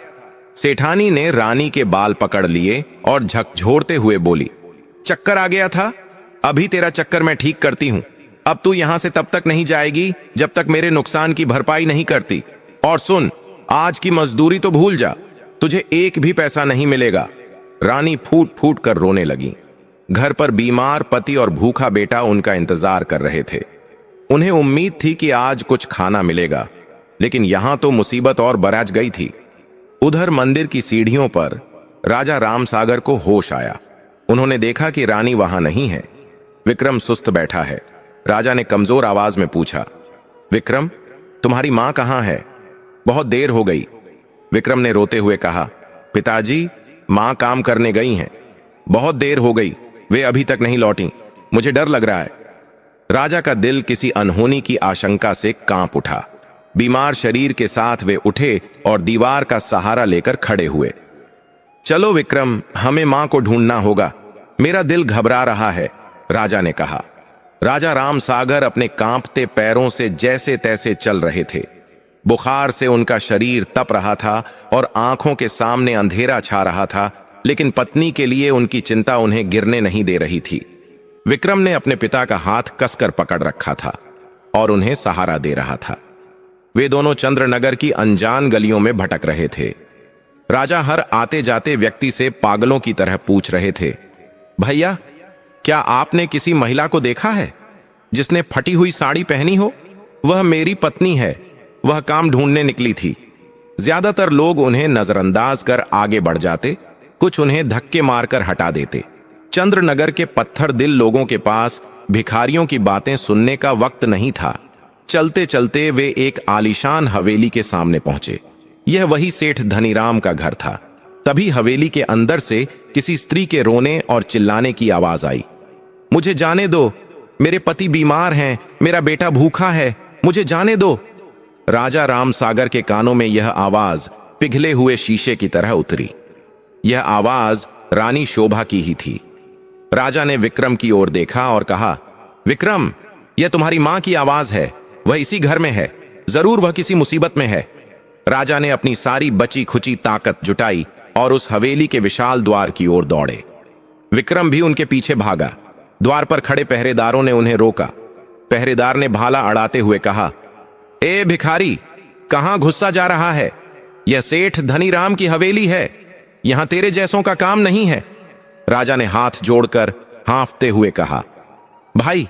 सेठानी ने रानी के बाल पकड़ लिए और झकझोरते हुए बोली, चक्कर आ गया था? अभी तेरा चक्कर मैं ठीक करती हूं। अब तू यहां से तब तक नहीं जाएगी जब तक मेरे नुकसान की भरपाई नहीं करती। और सुन, आज की मजदूरी तो भूल जा, तुझे एक भी पैसा नहीं मिलेगा। रानी फूट फूट कर रोने लगी। घर पर बीमार पति और भूखा बेटा उनका इंतजार कर रहे थे। उन्हें उम्मीद थी कि आज कुछ खाना मिलेगा, लेकिन यहां तो मुसीबत और बरस गई थी। उधर मंदिर की सीढ़ियों पर राजा रामसागर को होश आया। उन्होंने देखा कि रानी वहां नहीं है। विक्रम सुस्त बैठा है। राजा ने कमजोर आवाज में पूछा, विक्रम, तुम्हारी मां कहां है? बहुत देर हो गई। विक्रम ने रोते हुए कहा, पिताजी, मां काम करने गई हैं। बहुत देर हो गई, वे अभी तक नहीं लौटी। मुझे डर लग रहा है। राजा का दिल किसी अनहोनी की आशंका से कांप उठा। बीमार शरीर के साथ वे उठे और दीवार का सहारा लेकर खड़े हुए। चलो विक्रम, हमें मां को ढूंढना होगा, मेरा दिल घबरा रहा है, राजा ने कहा। राजा रामसागर अपने कांपते पैरों से जैसे तैसे चल रहे थे। बुखार से उनका शरीर तप रहा था और आंखों के सामने अंधेरा छा रहा था, लेकिन पत्नी के लिए उनकी चिंता उन्हें गिरने नहीं दे रही थी। विक्रम ने अपने पिता का हाथ कसकर पकड़ रखा था और उन्हें सहारा दे रहा था। वे दोनों चंद्रनगर की अनजान गलियों में भटक रहे थे। राजा हर आते जाते व्यक्ति से पागलों की तरह पूछ रहे थे, भैया, क्या आपने किसी महिला को देखा है जिसने फटी हुई साड़ी पहनी हो? वह मेरी पत्नी है, वह काम ढूंढने निकली थी। ज्यादातर लोग उन्हें नजरअंदाज कर आगे बढ़ जाते, कुछ उन्हें धक्के मारकर हटा देते। चंद्रनगर के पत्थर दिल लोगों के पास भिखारियों की बातें सुनने का वक्त नहीं था। चलते चलते वे एक आलीशान हवेली के सामने पहुंचे। यह वही सेठ धनीराम का घर था। तभी हवेली के अंदर से किसी स्त्री के रोने और चिल्लाने की आवाज आई, मुझे जाने दो, मेरे पति बीमार हैं, मेरा बेटा भूखा है, मुझे जाने दो। राजा रामसागर के कानों में यह आवाज पिघले हुए शीशे की तरह उतरी। यह आवाज रानी शोभा की ही थी। राजा ने विक्रम की ओर देखा और कहा, विक्रम, यह तुम्हारी मां की आवाज है, वह इसी घर में है, जरूर वह किसी मुसीबत में है। राजा ने अपनी सारी बची खुची ताकत जुटाई और उस हवेली के विशाल द्वार की ओर दौड़े। विक्रम भी उनके पीछे भागा। द्वार पर खड़े पहरेदारों ने उन्हें रोका। पहरेदार ने भाला अड़ाते हुए कहा, ए भिखारी, कहां घुसा जा रहा है? यह सेठ धनीराम की हवेली है, यहां तेरे जैसों का काम नहीं है। राजा ने हाथ जोड़कर हांफते हुए कहा, भाई,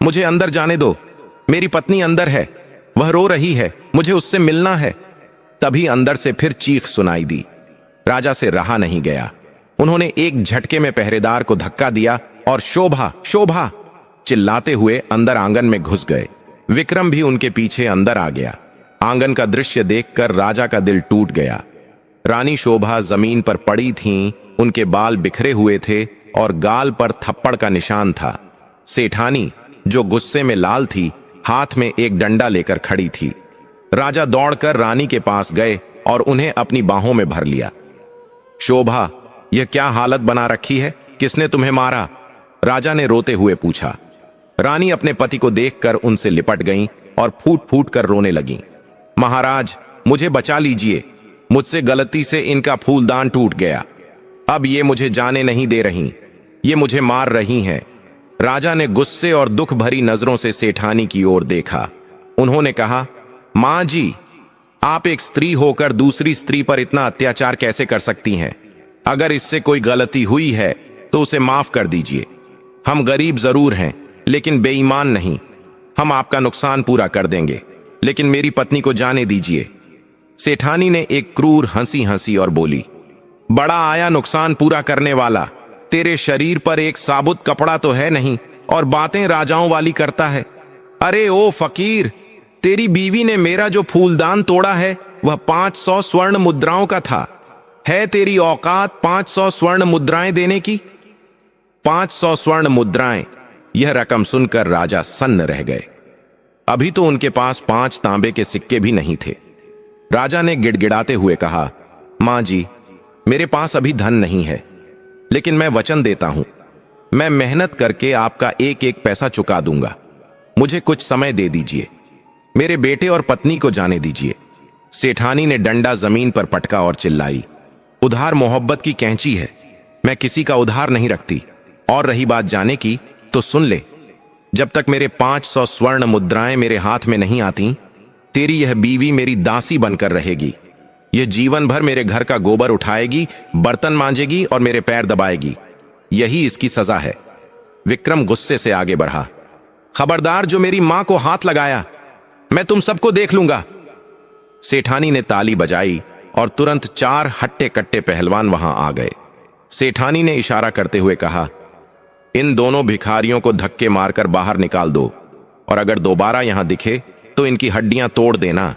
मुझे अंदर जाने दो, मेरी पत्नी अंदर है, वह रो रही है, मुझे उससे मिलना है। तभी अंदर से फिर चीख सुनाई दी। राजा से रहा नहीं गया। उन्होंने एक झटके में पहरेदार को धक्का दिया और शोभा शोभा चिल्लाते हुए अंदर आंगन में घुस गए। विक्रम भी उनके पीछे अंदर आ गया। आंगन का दृश्य देखकर राजा का दिल टूट गया। रानी शोभा जमीन पर पड़ी थीं, उनके बाल बिखरे हुए थे और गाल पर थप्पड़ का निशान था। सेठानी, जो गुस्से में लाल थी, हाथ में एक डंडा लेकर खड़ी थी। राजा दौड़कर रानी के पास गए और उन्हें अपनी बाहों में भर लिया। शोभा, यह क्या हालत बना रखी है? किसने तुम्हें मारा? राजा ने रोते हुए पूछा। रानी अपने पति को देखकर उनसे लिपट गईं और फूट फूट कर रोने लगीं। महाराज, मुझे बचा लीजिए, मुझसे गलती से इनका फूलदान टूट गया। अब ये मुझे जाने नहीं दे रही, ये मुझे मार रही हैं। राजा ने गुस्से और दुख भरी नजरों से सेठानी की ओर देखा। उन्होंने कहा, मां जी, आप एक स्त्री होकर दूसरी स्त्री पर इतना अत्याचार कैसे कर सकती हैं? अगर इससे कोई गलती हुई है तो उसे माफ कर दीजिए। हम गरीब जरूर हैं, लेकिन बेईमान नहीं। हम आपका नुकसान पूरा कर देंगे, लेकिन मेरी पत्नी को जाने दीजिए। सेठानी ने एक क्रूर हंसी हंसी और बोली, बड़ा आया नुकसान पूरा करने वाला। तेरे शरीर पर एक साबुत कपड़ा तो है नहीं और बातें राजाओं वाली करता है। अरे ओ फकीर, तेरी बीवी ने मेरा जो फूलदान तोड़ा है वह 500 स्वर्ण मुद्राओं का था। है तेरी औकात 500 स्वर्ण मुद्राएं देने की? 500 स्वर्ण मुद्राएं। यह रकम सुनकर राजा सन्न रह गए। अभी तो उनके पास 5 तांबे के सिक्के भी नहीं थे। राजा ने गिड़गिड़ाते हुए कहा, मां जी, मेरे पास अभी धन नहीं है, लेकिन मैं वचन देता हूं, मैं मेहनत करके आपका एक एक पैसा चुका दूंगा। मुझे कुछ समय दे दीजिए। मेरे बेटे और पत्नी को जाने दीजिए। सेठानी ने डंडा जमीन पर पटका और चिल्लाई, उधार मोहब्बत की कैंची है, मैं किसी का उधार नहीं रखती। और रही बात जाने की, तो सुन ले, जब तक मेरे 500 स्वर्ण मुद्राएं मेरे हाथ में नहीं आती, तेरी यह बीवी मेरी दासी बनकर रहेगी। यह जीवन भर मेरे घर का गोबर उठाएगी, बर्तन मांजेगी और मेरे पैर दबाएगी। यही इसकी सजा है। विक्रम गुस्से से आगे बढ़ा, खबरदार, जो मेरी मां को हाथ लगाया, मैं तुम सबको देख लूंगा। सेठानी ने ताली बजाई और तुरंत 4 हट्टे कट्टे पहलवान वहां आ गए। सेठानी ने इशारा करते हुए कहा, इन दोनों भिखारियों को धक्के मारकर बाहर निकाल दो, और अगर दोबारा यहां दिखे तो इनकी हड्डियां तोड़ देना।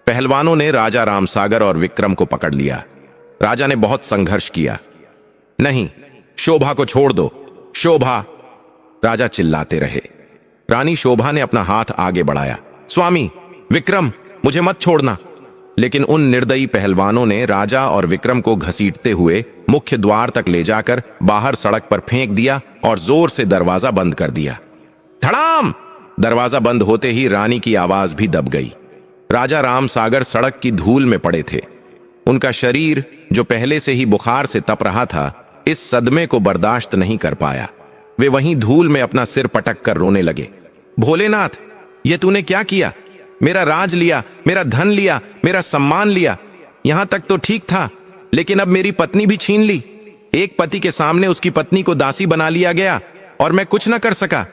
पहलवानों ने राजा रामसागर और विक्रम को पकड़ लिया। राजा ने बहुत संघर्ष किया। नहीं, शोभा को छोड़ दो, शोभा, राजा चिल्लाते रहे। रानी शोभा ने अपना हाथ आगे बढ़ाया, स्वामी विक्रम, मुझे मत छोड़ना। लेकिन उन निर्दयी पहलवानों ने राजा और विक्रम को घसीटते हुए मुख्य द्वार तक ले जाकर बाहर सड़क पर फेंक दिया और जोर से दरवाजा बंद कर दिया। धड़ाम! दरवाजा बंद होते ही रानी की आवाज भी दब गई। राजा रामसागर सड़क की धूल में पड़े थे। उनका शरीर, जो पहले से ही बुखार से तप रहा था, इस सदमे को बर्दाश्त नहीं कर पाया। वे वहीं धूल में अपना सिर पटक कर रोने लगे। भोलेनाथ, यह तूने क्या किया? मेरा राज लिया, मेरा धन लिया, मेरा सम्मान लिया। यहां तक तो ठीक था, लेकिन अब मेरी पत्नी भी छीन ली। एक पति के सामने उसकी पत्नी को दासी बना लिया गया और मैं कुछ न कर सका।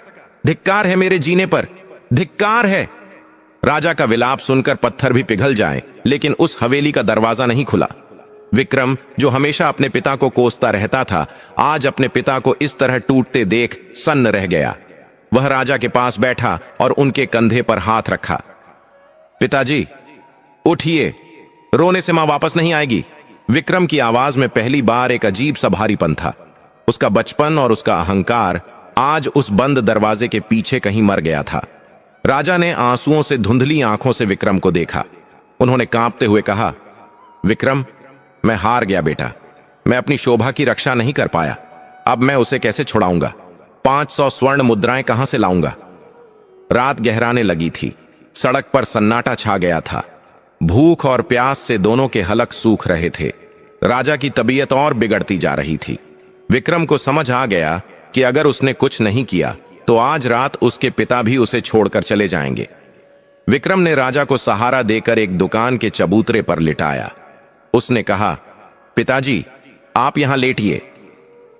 धिक्कार है मेरे जीने पर, धिक्कार है। राजा का विलाप सुनकर पत्थर भी पिघल जाएं, लेकिन उस हवेली का दरवाजा नहीं खुला। विक्रम, जो हमेशा अपने पिता को कोसता रहता था, आज अपने पिता को इस तरह टूटते देख सन्न रह गया। वह राजा के पास बैठा और उनके कंधे पर हाथ रखा। पिताजी, उठिए, रोने से मां वापस नहीं आएगी। विक्रम की आवाज में पहली बार एक अजीब सा भारीपन था। उसका बचपन और उसका अहंकार आज उस बंद दरवाजे के पीछे कहीं मर गया था। राजा ने आंसुओं से धुंधली आंखों से विक्रम को देखा। उन्होंने कांपते हुए कहा, विक्रम, मैं हार गया बेटा। मैं अपनी शोभा की रक्षा नहीं कर पाया। अब मैं उसे कैसे छुड़ाऊंगा? 500 स्वर्ण मुद्राएं कहां से लाऊंगा? रात गहराने लगी थी। सड़क पर सन्नाटा छा गया था। भूख और प्यास से दोनों के हलक सूख रहे थे। राजा की तबीयत और बिगड़ती जा रही थी। विक्रम को समझ आ गया कि अगर उसने कुछ नहीं किया तो आज रात उसके पिता भी उसे छोड़कर चले जाएंगे। विक्रम ने राजा को सहारा देकर एक दुकान के चबूतरे पर लिटाया। उसने कहा, पिताजी, आप यहां लेटिए,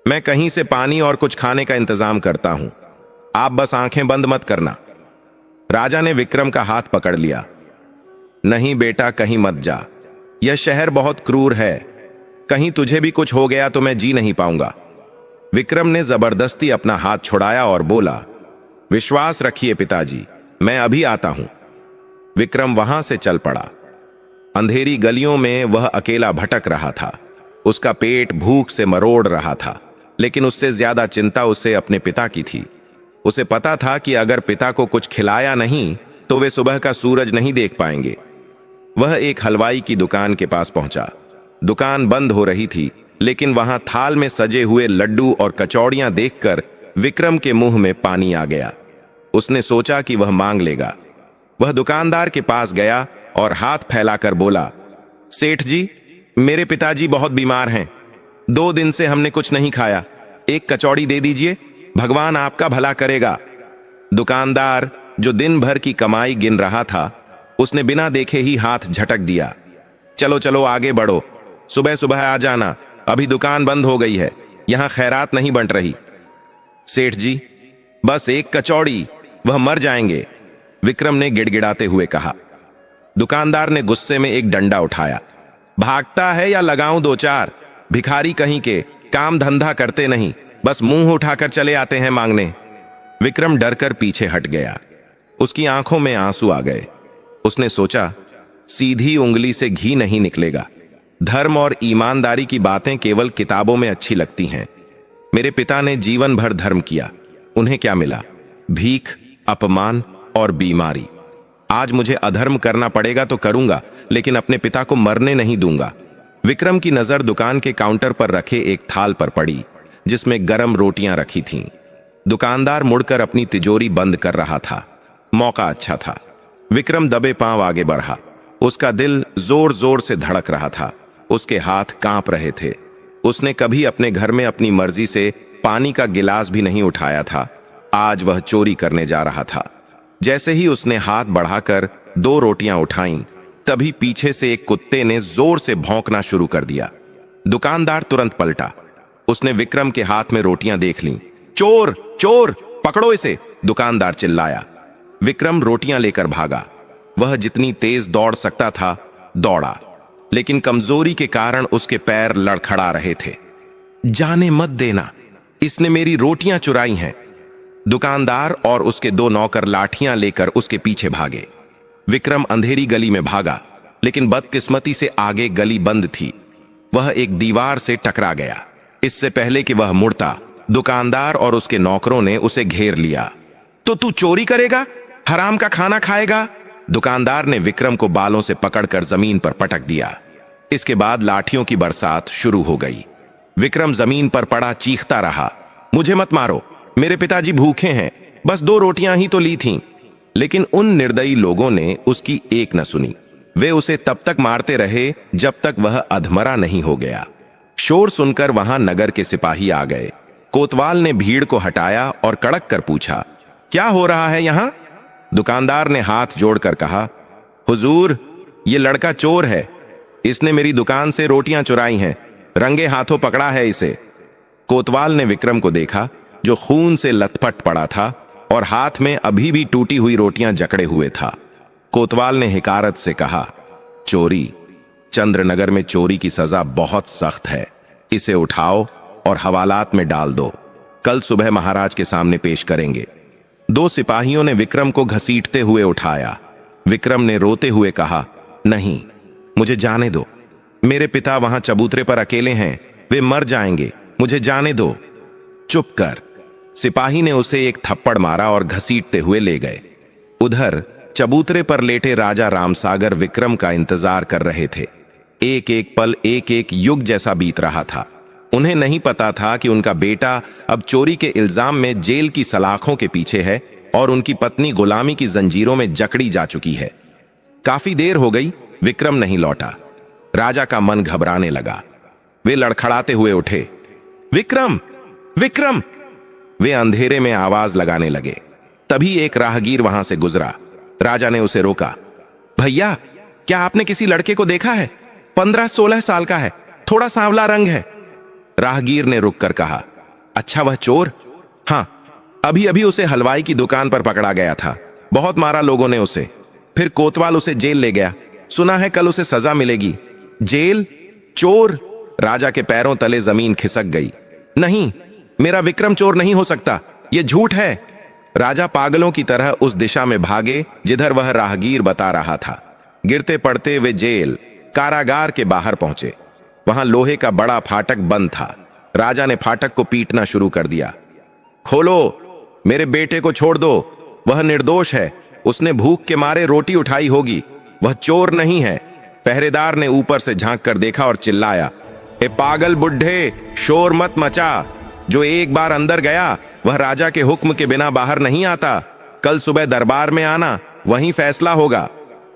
मैं कहीं से पानी और कुछ खाने का इंतजाम करता हूं। आप बस आंखें बंद मत करना। राजा ने विक्रम का हाथ पकड़ लिया। नहीं बेटा, कहीं मत जा। यह शहर बहुत क्रूर है। कहीं तुझे भी कुछ हो गया तो मैं जी नहीं पाऊंगा। विक्रम ने जबरदस्ती अपना हाथ छुड़ाया और बोला, विश्वास रखिए पिताजी, मैं अभी आता हूं। विक्रम वहां से चल पड़ा। अंधेरी गलियों में वह अकेला भटक रहा था। उसका पेट भूख से मरोड़ रहा था, लेकिन उससे ज्यादा चिंता उसे अपने पिता की थी। उसे पता था कि अगर पिता को कुछ खिलाया नहीं तो वे सुबह का सूरज नहीं देख पाएंगे। वह एक हलवाई की दुकान के पास पहुंचा। दुकान बंद हो रही थी, लेकिन वहां थाल में सजे हुए लड्डू और कचौड़ियां देखकर विक्रम के मुंह में पानी आ गया। उसने सोचा कि वह मांग लेगा। वह दुकानदार के पास गया और हाथ फैलाकर बोला, सेठ जी, मेरे पिताजी बहुत बीमार हैं। 2 दिन से हमने कुछ नहीं खाया। एक कचौड़ी दे दीजिए, भगवान आपका भला करेगा। दुकानदार, जो दिन भर की कमाई गिन रहा था, उसने बिना देखे ही हाथ झटक दिया। चलो चलो आगे बढ़ो, सुबह सुबह आ जाना, अभी दुकान बंद हो गई है। यहां खैरात नहीं बंट रही। सेठ जी, बस एक कचौड़ी, वह मर जाएंगे, विक्रम ने गिड़गिड़ाते हुए कहा। दुकानदार ने गुस्से में एक डंडा उठाया। भागता है या लगाऊं दो चार? भिखारी कहीं के, काम धंधा करते नहीं, बस मुंह उठाकर चले आते हैं मांगने। विक्रम डरकर पीछे हट गया। उसकी आंखों में आंसू आ गए। उसने सोचा, सीधी उंगली से घी नहीं निकलेगा। धर्म और ईमानदारी की बातें केवल किताबों में अच्छी लगती हैं। मेरे पिता ने जीवन भर धर्म किया, उन्हें क्या मिला? भीख, अपमान और बीमारी। आज मुझे अधर्म करना पड़ेगा तो करूंगा, लेकिन अपने पिता को मरने नहीं दूंगा। विक्रम की नजर दुकान के काउंटर पर रखे एक थाल पर पड़ी, जिसमें गरम रोटियां रखी थीं। दुकानदार मुड़कर अपनी तिजोरी बंद कर रहा था। मौका अच्छा था। विक्रम दबे पांव आगे बढ़ा। उसका दिल जोर जोर से धड़क रहा था। उसके हाथ कांप रहे थे। उसने कभी अपने घर में अपनी मर्जी से पानी का गिलास भी नहीं उठाया था। आज वह चोरी करने जा रहा था। जैसे ही उसने हाथ बढ़ाकर 2 रोटियां उठाईं, तभी पीछे से एक कुत्ते ने जोर से भौंकना शुरू कर दिया। दुकानदार तुरंत पलटा। उसने विक्रम के हाथ में रोटियां देख लीं। चोर, चोर, पकड़ो इसे, दुकानदार चिल्लाया। विक्रम रोटियां लेकर भागा। वह जितनी तेज दौड़ सकता था दौड़ा, लेकिन कमजोरी के कारण उसके पैर लड़खड़ा रहे थे। जाने मत देना, इसने मेरी रोटियां चुराई हैं। दुकानदार और उसके 2 नौकर लाठियां लेकर उसके पीछे भागे। विक्रम अंधेरी गली में भागा, लेकिन बदकिस्मती से आगे गली बंद थी। वह एक दीवार से टकरा गया। इससे पहले कि वह मुड़ता, दुकानदार और उसके नौकरों ने उसे घेर लिया। तो तू चोरी करेगा? हराम का खाना खाएगा? दुकानदार ने विक्रम को बालों से पकड़कर जमीन पर पटक दिया। इसके बाद लाठियों की बरसात शुरू हो गई। विक्रम जमीन पर पड़ा चीखता रहा, मुझे मत मारो, मेरे पिताजी भूखे हैं, बस 2 रोटियां ही तो ली थीं। लेकिन उन निर्दयी लोगों ने उसकी एक न सुनी। वे उसे तब तक मारते रहे जब तक वह अधमरा नहीं हो गया। शोर सुनकर वहां नगर के सिपाही आ गए। कोतवाल ने भीड़ को हटाया और कड़क कर पूछा, क्या हो रहा है यहां? दुकानदार ने हाथ जोड़कर कहा, हुजूर, ये लड़का चोर है। इसने मेरी दुकान से रोटियां चुराई हैं, रंगे हाथों पकड़ा है इसे। कोतवाल ने विक्रम को देखा, जो खून से लथपथ पड़ा था और हाथ में अभी भी टूटी हुई रोटियां जकड़े हुए था। कोतवाल ने हिकारत से कहा, चोरी, चंद्रनगर में चोरी की सजा बहुत सख्त है। इसे उठाओ और हवालात में डाल दो। कल सुबह महाराज के सामने पेश करेंगे। 2 सिपाहियों ने विक्रम को घसीटते हुए उठाया। विक्रम ने रोते हुए कहा, नहीं, मुझे जाने दो। मेरे पिता वहां चबूतरे पर अकेले हैं, वे मर जाएंगे, मुझे जाने दो। चुप कर। सिपाही ने उसे एक थप्पड़ मारा और घसीटते हुए ले गए। उधर चबूतरे पर लेटे राजा रामसागर विक्रम का इंतजार कर रहे थे। एक एक पल एक एक युग जैसा बीत रहा था। उन्हें नहीं पता था कि उनका बेटा अब चोरी के इल्जाम में जेल की सलाखों के पीछे है और उनकी पत्नी गुलामी की जंजीरों में जकड़ी जा चुकी है। काफी देर हो गई, विक्रम नहीं लौटा। राजा का मन घबराने लगा। वे लड़खड़ाते हुए उठे, विक्रम, विक्रम! वे अंधेरे में आवाज लगाने लगे। तभी एक राहगीर वहां से गुजरा। राजा ने उसे रोका। भैया, क्या आपने किसी लड़के को देखा है? 15-16 साल का है, थोड़ा सांवला रंग है। राहगीर ने रुककर कहा, अच्छा वह चोर? हां, अभी अभी उसे हलवाई की दुकान पर पकड़ा गया था। बहुत मारा लोगों ने उसे। फिर कोतवाल उसे जेल ले गया। सुना है कल उसे सजा मिलेगी। जेल? चोर? राजा के पैरों तले जमीन खिसक गई। नहीं, मेरा विक्रम चोर नहीं हो सकता, यह झूठ है। राजा पागलों की तरह उस दिशा में भागे जिधर वह राहगीर बता रहा था। गिरते पड़ते वे जेल कारागार के बाहर पहुंचे। वहां लोहे का बड़ा फाटक बंद था। राजा ने फाटक को पीटना शुरू कर दिया। खोलो, मेरे बेटे को छोड़ दो, वह निर्दोष है। उसने भूख के मारे रोटी उठाई होगी, वह चोर नहीं है। पहरेदार ने ऊपर से झांक कर देखा और चिल्लाया, ए पागल बुढ़े, शोर मत मचा। जो एक बार अंदर गया वह राजा के हुक्म के बिना बाहर नहीं आता। कल सुबह दरबार में आना, वहीं फैसला होगा।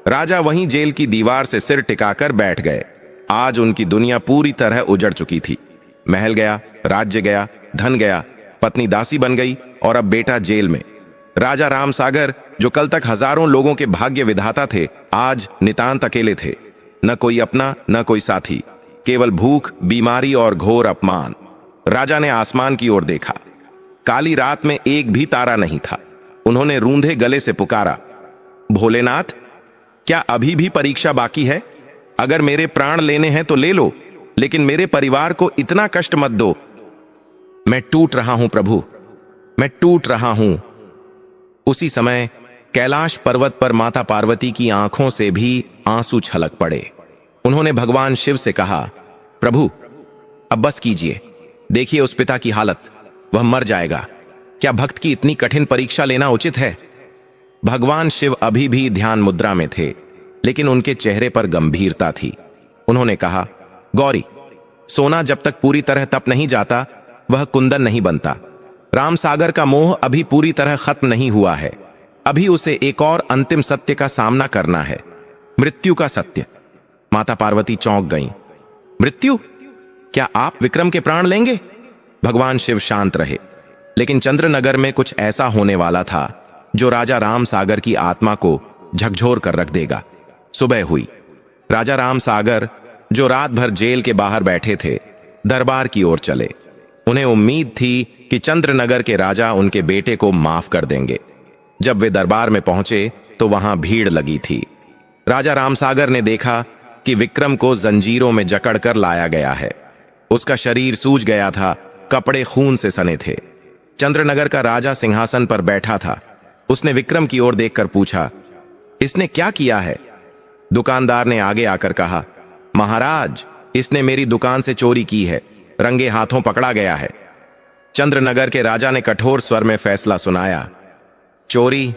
राजा वहीं जेल की दीवार से सिर टिकाकर बैठ गए। आज उनकी दुनिया पूरी तरह उजड़ चुकी थी। महल गया, राज्य गया, धन गया, पत्नी दासी बन गई और अब बेटा जेल में। राजा रामसागर, जो कल तक हजारों लोगों के भाग्य विधाता थे, आज नितांत अकेले थे। न कोई अपना, न कोई साथी, केवल भूख, बीमारी और घोर अपमान। राजा ने आसमान की ओर देखा। काली रात में एक भी तारा नहीं था। उन्होंने रूंधे गले से पुकारा, भोलेनाथ, क्या अभी भी परीक्षा बाकी है? अगर मेरे प्राण लेने हैं तो ले लो, लेकिन मेरे परिवार को इतना कष्ट मत दो। मैं टूट रहा हूं प्रभु, मैं टूट रहा हूं। उसी समय कैलाश पर्वत पर माता पार्वती की आंखों से भी आंसू छलक पड़े। उन्होंने भगवान शिव से कहा, प्रभु, अब बस कीजिए। देखिए उस पिता की हालत, वह मर जाएगा। क्या भक्त की इतनी कठिन परीक्षा लेना उचित है? भगवान शिव अभी भी ध्यान मुद्रा में थे, लेकिन उनके चेहरे पर गंभीरता थी। उन्होंने कहा, गौरी, सोना जब तक पूरी तरह तप नहीं जाता वह कुंदन नहीं बनता। राम सागर का मोह अभी पूरी तरह खत्म नहीं हुआ है। अभी उसे एक और अंतिम सत्य का सामना करना है, मृत्यु का सत्य। माता पार्वती चौंक गईं। मृत्यु? क्या आप विक्रम के प्राण लेंगे? भगवान शिव शांत रहे, लेकिन चंद्रनगर में कुछ ऐसा होने वाला था जो राजा राम सागर की आत्मा को झकझोर कर रख देगा। सुबह हुई। राजा राम सागर, जो रात भर जेल के बाहर बैठे थे, दरबार की ओर चले। उन्हें उम्मीद थी कि चंद्रनगर के राजा उनके बेटे को माफ कर देंगे। जब वे दरबार में पहुंचे तो वहां भीड़ लगी थी। राजा रामसागर ने देखा कि विक्रम को जंजीरों में जकड़कर लाया गया है। उसका शरीर सूज गया था, कपड़े खून से सने थे। चंद्रनगर का राजा सिंहासन पर बैठा था। उसने विक्रम की ओर देखकर पूछा, इसने क्या किया है? दुकानदार ने आगे आकर कहा, महाराज, इसने मेरी दुकान से चोरी की है, रंगे हाथों पकड़ा गया है। चंद्रनगर के राजा ने कठोर स्वर में फैसला सुनाया, चोरी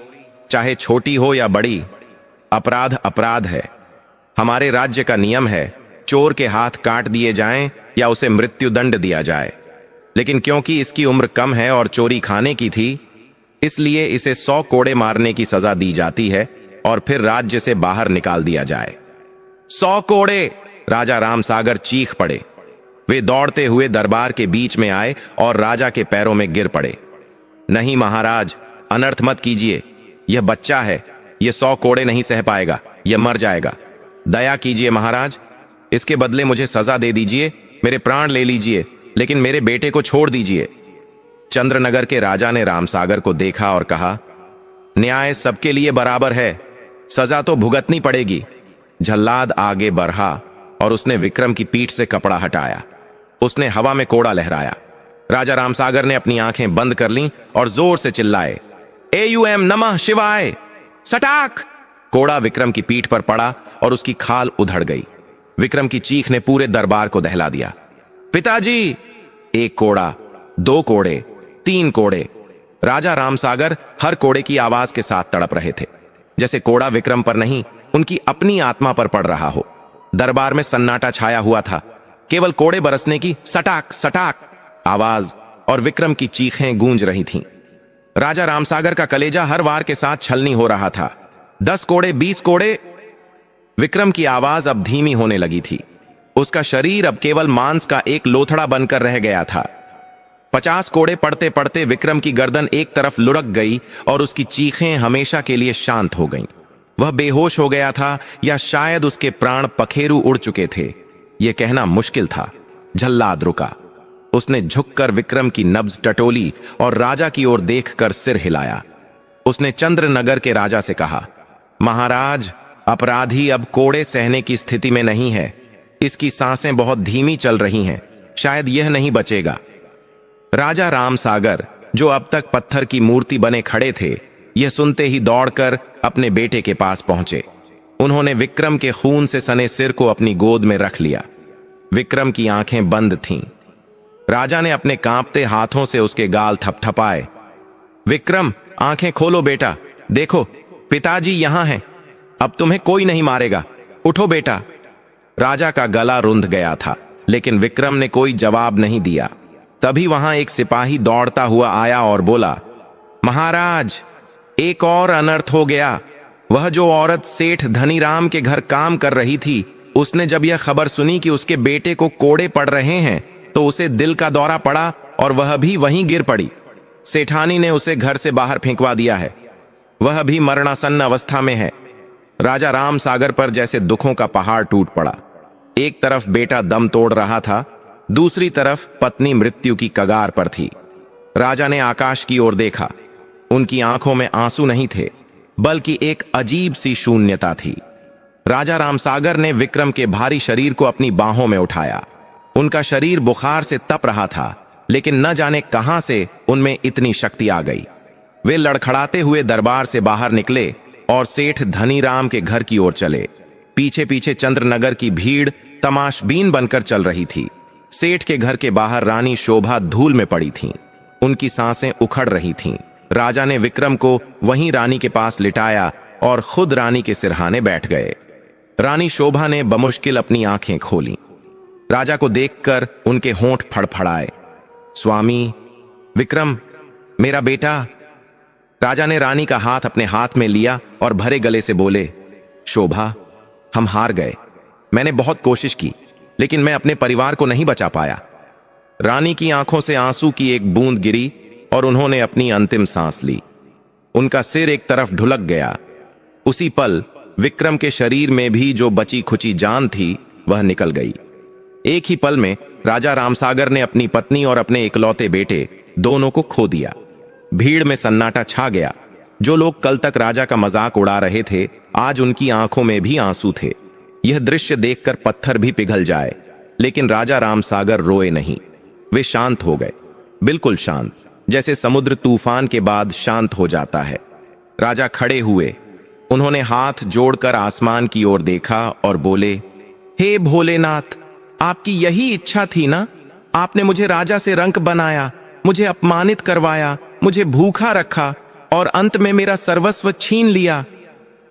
चाहे छोटी हो या बड़ी, अपराध अपराध है। हमारे राज्य का नियम है, चोर के हाथ काट दिए जाएं या उसे मृत्युदंड दिया जाए। लेकिन क्योंकि इसकी उम्र कम है और चोरी खाने की थी, इसलिए इसे 100 कोड़े मारने की सजा दी जाती है और फिर राज्य से बाहर निकाल दिया जाए। 100 कोड़े! राजा रामसागर चीख पड़े। वे दौड़ते हुए दरबार के बीच में आए और राजा के पैरों में गिर पड़े। नहीं महाराज, अनर्थ मत कीजिए। यह बच्चा है, यह 100 कोड़े नहीं सह पाएगा, यह मर जाएगा। दया कीजिए महाराज, इसके बदले मुझे सजा दे दीजिए, मेरे प्राण ले लीजिए, लेकिन मेरे बेटे को छोड़ दीजिए। चंद्रनगर के राजा ने रामसागर को देखा और कहा, न्याय सबके लिए बराबर है, सजा तो भुगतनी पड़ेगी। जल्लाद आगे बढ़ा और उसने विक्रम की पीठ से कपड़ा हटाया। उसने हवा में कोड़ा लहराया। राजा रामसागर ने अपनी आंखें बंद कर लीं और जोर से चिल्लाए, एयूएम नमः शिवाय! सटाक! कोड़ा विक्रम की पीठ पर पड़ा और उसकी खाल उधड़ गई। विक्रम की चीख ने पूरे दरबार को दहला दिया। पिताजी! 1 कोड़ा, 2 कोड़े, 3 कोड़े। राजा रामसागर हर कोड़े की आवाज के साथ तड़प रहे थे, जैसे कोड़ा विक्रम पर नहीं, उनकी अपनी आत्मा पर पड़ रहा हो। दरबार में सन्नाटा छाया हुआ था, केवल कोड़े बरसने की सटाक सटाक आवाज और विक्रम की चीखें गूंज रही थीं। राजा रामसागर का कलेजा हर वार के साथ छलनी हो रहा था। 10 कोड़े, 20 कोड़े। विक्रम की आवाज अब धीमी होने लगी थी। उसका शरीर अब केवल मांस का एक लोथड़ा बनकर रह गया था। 50 कोड़े पड़ते पड़ते विक्रम की गर्दन एक तरफ लुढ़क गई और उसकी चीखें हमेशा के लिए शांत हो गईं। वह बेहोश हो गया था या शायद उसके प्राण पखेरु उड़ चुके थे, यह कहना मुश्किल था। जल्लाद रुका। उसने झुककर विक्रम की नब्ज टटोली और राजा की ओर देखकर सिर हिलाया। उसने चंद्रनगर के राजा से कहा, महाराज, अपराधी अब कोड़े सहने की स्थिति में नहीं है। इसकी सांसें बहुत धीमी चल रही हैं, शायद यह नहीं बचेगा। राजा रामसागर, जो अब तक पत्थर की मूर्ति बने खड़े थे, यह सुनते ही दौड़कर अपने बेटे के पास पहुंचे। उन्होंने विक्रम के खून से सने सिर को अपनी गोद में रख लिया। विक्रम की आंखें बंद थीं। राजा ने अपने कांपते हाथों से उसके गाल थपथपाए। विक्रम, आंखें खोलो बेटा, देखो पिताजी यहां हैं, अब तुम्हें कोई नहीं मारेगा, उठो बेटा। राजा का गला रुंध गया था, लेकिन विक्रम ने कोई जवाब नहीं दिया। तभी वहां एक सिपाही दौड़ता हुआ आया और बोला, महाराज, एक और अनर्थ हो गया। वह जो औरत सेठ धनीराम के घर काम कर रही थी, उसने जब यह खबर सुनी कि उसके बेटे को कोड़े पड़ रहे हैं, तो उसे दिल का दौरा पड़ा और वह भी वहीं गिर पड़ी। सेठानी ने उसे घर से बाहर फेंकवा दिया है। वह भी मरणासन्न अवस्था में है। राजा रामसागर पर जैसे दुखों का पहाड़ टूट पड़ा। एक तरफ बेटा दम तोड़ रहा था, दूसरी तरफ पत्नी मृत्यु की कगार पर थी। राजा ने आकाश की ओर देखा। उनकी आंखों में आंसू नहीं थे, बल्कि एक अजीब सी शून्यता थी। राजा रामसागर ने विक्रम के भारी शरीर को अपनी बाहों में उठाया। उनका शरीर बुखार से तप रहा था, लेकिन न जाने कहां से उनमें इतनी शक्ति आ गई। वे लड़खड़ाते हुए दरबार से बाहर निकले और सेठ धनीराम के घर की ओर चले। पीछे पीछे चंद्रनगर की भीड़ तमाशबीन बनकर चल रही थी। सेठ के घर के बाहर रानी शोभा धूल में पड़ी थीं। उनकी सांसें उखड़ रही थीं। राजा ने विक्रम को वहीं रानी के पास लिटाया और खुद रानी के सिरहाने बैठ गए। रानी शोभा ने बमुश्किल अपनी आंखें खोली। राजा को देखकर उनके होंठ फड़फड़ाए। स्वामी, विक्रम, मेरा बेटा। राजा ने रानी का हाथ अपने हाथ में लिया और भरे गले से बोले, शोभा, हम हार गए। मैंने बहुत कोशिश की, लेकिन मैं अपने परिवार को नहीं बचा पाया। रानी की आंखों से आंसू की एक बूंद गिरी और उन्होंने अपनी अंतिम सांस ली। उनका सिर एक तरफ ढुलक गया। उसी पल विक्रम के शरीर में भी जो बची खुची जान थी वह निकल गई। एक ही पल में राजा रामसागर ने अपनी पत्नी और अपने इकलौते बेटे दोनों को खो दिया। भीड़ में सन्नाटा छा गया। जो लोग कल तक राजा का मजाक उड़ा रहे थे, आज उनकी आंखों में भी आंसू थे। यह दृश्य देखकर पत्थर भी पिघल जाए, लेकिन राजा रामसागर रोए नहीं। वे शांत हो गए, बिल्कुल शांत, जैसे समुद्र तूफान के बाद शांत हो जाता है। राजा खड़े हुए। उन्होंने हाथ जोड़कर आसमान की ओर देखा और बोले, हे भोलेनाथ, आपकी यही इच्छा थी ना? आपने मुझे राजा से रंक बनाया, मुझे अपमानित करवाया, मुझे भूखा रखा और अंत में मेरा सर्वस्व छीन लिया।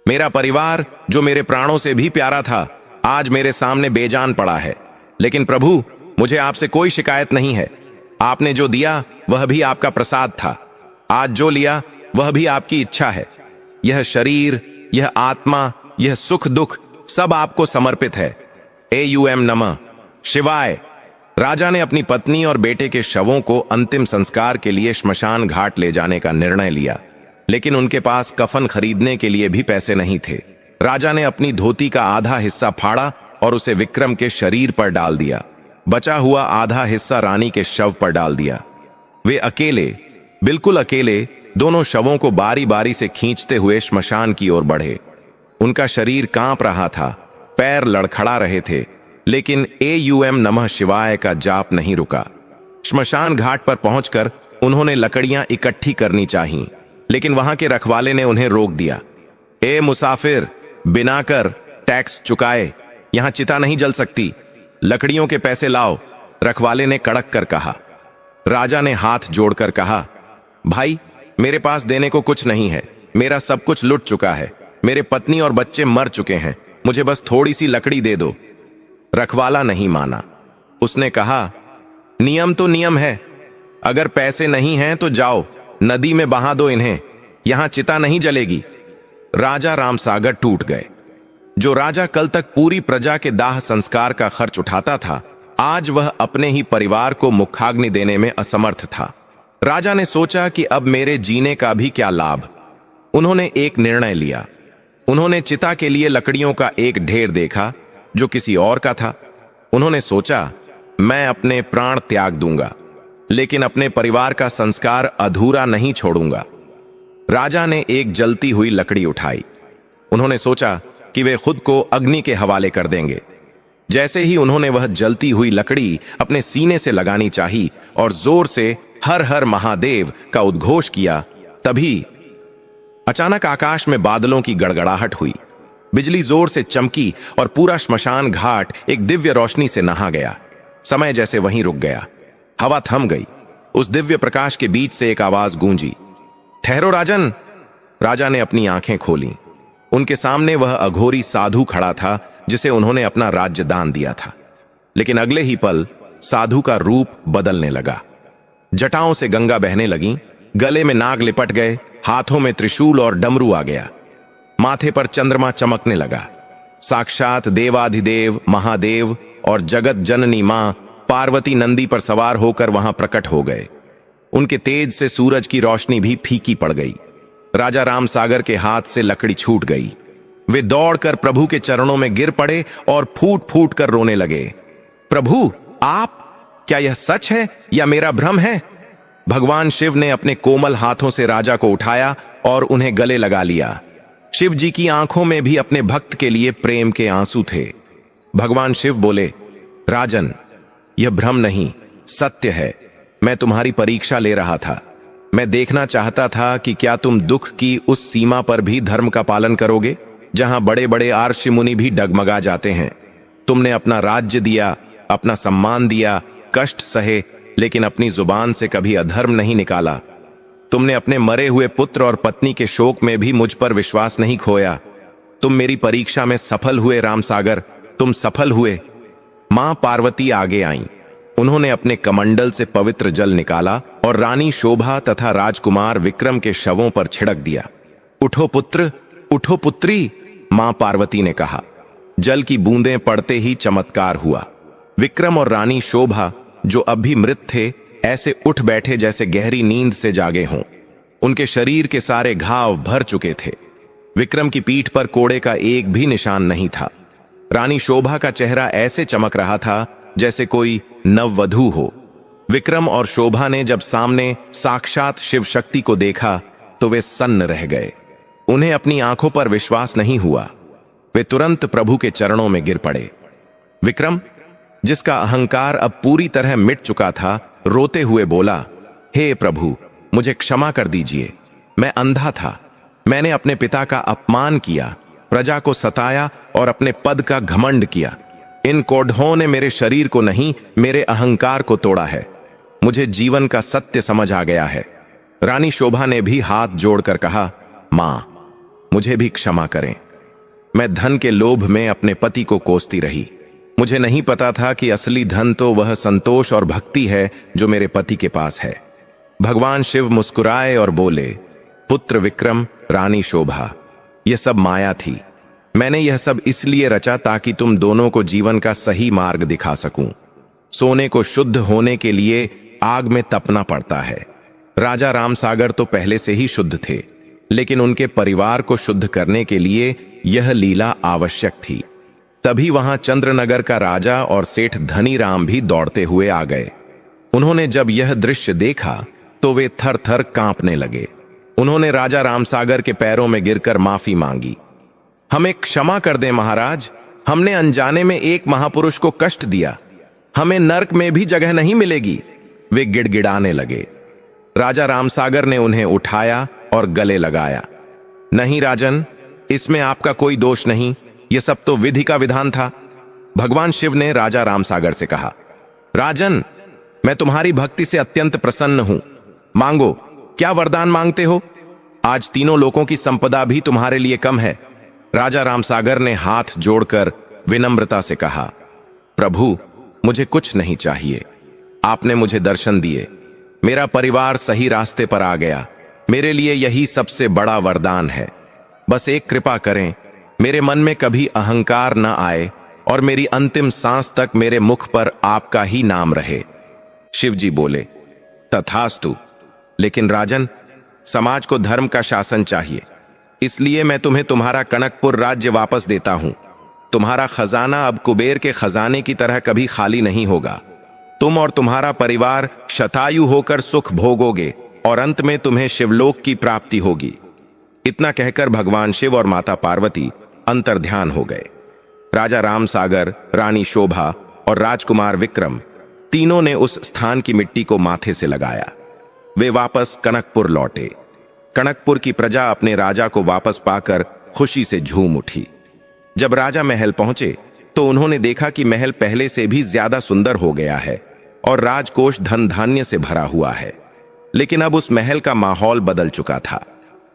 मेरा परिवार, जो मेरे प्राणों से भी प्यारा था, आज मेरे सामने बेजान पड़ा है। लेकिन प्रभु, मुझे आपसे कोई शिकायत नहीं है। आपने जो दिया वह भी आपका प्रसाद था। आज जो लिया वह भी आपकी इच्छा है। यह शरीर, यह आत्मा, यह सुख दुख सब आपको समर्पित है। एयूएम नमः शिवाय। राजा ने अपनी पत्नी और बेटे के शवों को अंतिम संस्कार के लिए श्मशान घाट ले जाने का निर्णय लिया, लेकिन उनके पास कफन खरीदने के लिए भी पैसे नहीं थे। राजा ने अपनी धोती का आधा हिस्सा फाड़ा और उसे विक्रम के शरीर पर डाल दिया। बचा हुआ आधा हिस्सा रानी के शव पर डाल दिया। वे अकेले, बिल्कुल अकेले, दोनों शवों को बारी बारी से खींचते हुए श्मशान की ओर बढ़े। उनका शरीर कांप रहा था, पैर लड़खड़ा रहे थे, लेकिन एयूएम नमः शिवाय का जाप नहीं रुका। श्मशान घाट पर पहुंचकर उन्होंने लकड़ियां इकट्ठी करनी चाहिए, लेकिन वहां के रखवाले ने उन्हें रोक दिया। ए मुसाफिर, बिना कर टैक्स चुकाए यहां चिता नहीं जल सकती। लकड़ियों के पैसे लाओ, रखवाले ने कड़क कर कहा। राजा ने हाथ जोड़कर कहा, भाई, मेरे पास देने को कुछ नहीं है। मेरा सब कुछ लुट चुका है। मेरे पत्नी और बच्चे मर चुके हैं। मुझे बस थोड़ी सी लकड़ी दे दो। रखवाला नहीं माना। उसने कहा, नियम तो नियम है। अगर पैसे नहीं हैं तो जाओ, नदी में बहा दो इन्हें। यहां चिता नहीं जलेगी। राजा रामसागर टूट गए। जो राजा कल तक पूरी प्रजा के दाह संस्कार का खर्च उठाता था, आज वह अपने ही परिवार को मुखाग्नि देने में असमर्थ था। राजा ने सोचा कि अब मेरे जीने का भी क्या लाभ। उन्होंने एक निर्णय लिया। उन्होंने चिता के लिए लकड़ियों का एक ढेर देखा जो किसी और का था। उन्होंने सोचा, मैं अपने प्राण त्याग दूंगा, लेकिन अपने परिवार का संस्कार अधूरा नहीं छोड़ूंगा। राजा ने एक जलती हुई लकड़ी उठाई। उन्होंने सोचा कि वे खुद को अग्नि के हवाले कर देंगे। जैसे ही उन्होंने वह जलती हुई लकड़ी अपने सीने से लगानी चाही और जोर से हर हर महादेव का उद्घोष किया, तभी अचानक आकाश में बादलों की गड़गड़ाहट हुई। बिजली जोर से चमकी और पूरा श्मशान घाट एक दिव्य रोशनी से नहा गया। समय जैसे वहीं रुक गया। हवा थम गई। उस दिव्य प्रकाश के बीच से एक आवाज गूंजी, ठहरो राजन। राजा ने अपनी आंखें खोली। उनके सामने वह अघोरी साधु खड़ा था जिसे उन्होंने अपना राज्य दान दिया था। लेकिन अगले ही पल साधु का रूप बदलने लगा। जटाओं से गंगा बहने लगी, गले में नाग लिपट गए, हाथों में त्रिशूल और डमरू आ गया, माथे पर चंद्रमा चमकने लगा। साक्षात देवाधिदेव महादेव और जगत जननी मां पार्वती नंदी पर सवार होकर वहां प्रकट हो गए। उनके तेज से सूरज की रोशनी भी फीकी पड़ गई। राजा रामसागर के हाथ से लकड़ी छूट गई। वे दौड़कर प्रभु के चरणों में गिर पड़े और फूट फूट कर रोने लगे। प्रभु, आप क्या यह सच है या मेरा भ्रम है? भगवान शिव ने अपने कोमल हाथों से राजा को उठाया और उन्हें गले लगा लिया। शिव जी की आंखों में भी अपने भक्त के लिए प्रेम के आंसू थे। भगवान शिव बोले, राजन, यह भ्रम नहीं, सत्य है। मैं तुम्हारी परीक्षा ले रहा था। मैं देखना चाहता था कि क्या तुम दुख की उस सीमा पर भी धर्म का पालन करोगे जहां बड़े बड़े ऋषि मुनि भी डगमगा जाते हैं। तुमने अपना राज्य दिया, अपना सम्मान दिया, कष्ट सहे, लेकिन अपनी जुबान से कभी अधर्म नहीं निकाला। तुमने अपने मरे हुए पुत्र और पत्नी के शोक में भी मुझ पर विश्वास नहीं खोया। तुम मेरी परीक्षा में सफल हुए रामसागर, तुम सफल हुए। मां पार्वती आगे आईं। उन्होंने अपने कमंडल से पवित्र जल निकाला और रानी शोभा तथा राजकुमार विक्रम के शवों पर छिड़क दिया। उठो पुत्र, उठो पुत्री, मां पार्वती ने कहा। जल की बूंदें पड़ते ही चमत्कार हुआ। विक्रम और रानी शोभा, जो अब भी मृत थे, ऐसे उठ बैठे जैसे गहरी नींद से जागे हों। उनके शरीर के सारे घाव भर चुके थे। विक्रम की पीठ पर कोड़े का एक भी निशान नहीं था। रानी शोभा का चेहरा ऐसे चमक रहा था जैसे कोई नववधू हो। विक्रम और शोभा ने जब सामने साक्षात शिव शक्ति को देखा तो वे सन्न रह गए। उन्हें अपनी आंखों पर विश्वास नहीं हुआ। वे तुरंत प्रभु के चरणों में गिर पड़े। विक्रम, जिसका अहंकार अब पूरी तरह मिट चुका था, रोते हुए बोला, हे प्रभु, मुझे क्षमा कर दीजिए। मैं अंधा था। मैंने अपने पिता का अपमान किया, प्रजा को सताया और अपने पद का घमंड किया। इन कोढ़ों ने मेरे शरीर को नहीं, मेरे अहंकार को तोड़ा है। मुझे जीवन का सत्य समझ आ गया है। रानी शोभा ने भी हाथ जोड़कर कहा, मां, मुझे भी क्षमा करें। मैं धन के लोभ में अपने पति को कोसती रही। मुझे नहीं पता था कि असली धन तो वह संतोष और भक्ति है जो मेरे पति के पास है। भगवान शिव मुस्कुराए और बोले, पुत्र विक्रम, रानी शोभा, यह सब माया थी। मैंने यह सब इसलिए रचा ताकि तुम दोनों को जीवन का सही मार्ग दिखा सकूं। सोने को शुद्ध होने के लिए आग में तपना पड़ता है। राजा रामसागर तो पहले से ही शुद्ध थे, लेकिन उनके परिवार को शुद्ध करने के लिए यह लीला आवश्यक थी। तभी वहां चंद्रनगर का राजा और सेठ धनीराम भी दौड़ते हुए आ गए। उन्होंने जब यह दृश्य देखा तो वे थर थर कांपने लगे। उन्होंने राजा रामसागर के पैरों में गिरकर माफी मांगी। हमें क्षमा कर दें महाराज, हमने अनजाने में एक महापुरुष को कष्ट दिया। हमें नरक में भी जगह नहीं मिलेगी। वे गिड़गिड़ाने लगे। राजा रामसागर ने उन्हें उठाया और गले लगाया। नहीं राजन, इसमें आपका कोई दोष नहीं, यह सब तो विधि का विधान था। भगवान शिव ने राजा रामसागर से कहा, राजन, मैं तुम्हारी भक्ति से अत्यंत प्रसन्न हूं। मांगो, क्या वरदान मांगते हो? आज तीनों लोकों की संपदा भी तुम्हारे लिए कम है। राजा रामसागर ने हाथ जोड़कर विनम्रता से कहा, प्रभु, मुझे कुछ नहीं चाहिए। आपने मुझे दर्शन दिए, मेरा परिवार सही रास्ते पर आ गया। मेरे लिए यही सबसे बड़ा वरदान है। बस एक कृपा करें, मेरे मन में कभी अहंकार न आए और मेरी अंतिम सांस तक मेरे मुख पर आपका ही नाम रहे। शिव जी बोले, तथास्तु। लेकिन राजन, समाज को धर्म का शासन चाहिए, इसलिए मैं तुम्हें तुम्हारा कनकपुर राज्य वापस देता हूं। तुम्हारा खजाना अब कुबेर के खजाने की तरह कभी खाली नहीं होगा। तुम और तुम्हारा परिवार शतायु होकर सुख भोगोगे और अंत में तुम्हें शिवलोक की प्राप्ति होगी। इतना कहकर भगवान शिव और माता पार्वती अंतर्ध्यान हो गए। राजा रामसागर, रानी शोभा और राजकुमार विक्रम तीनों ने उस स्थान की मिट्टी को माथे से लगाया। वे वापस कनकपुर लौटे। कनकपुर की प्रजा अपने राजा को वापस पाकर खुशी से झूम उठी। जब राजा महल पहुंचे तो उन्होंने देखा कि महल पहले से भी ज्यादा सुंदर हो गया है और राजकोष धन धान्य से भरा हुआ है। लेकिन अब उस महल का माहौल बदल चुका था।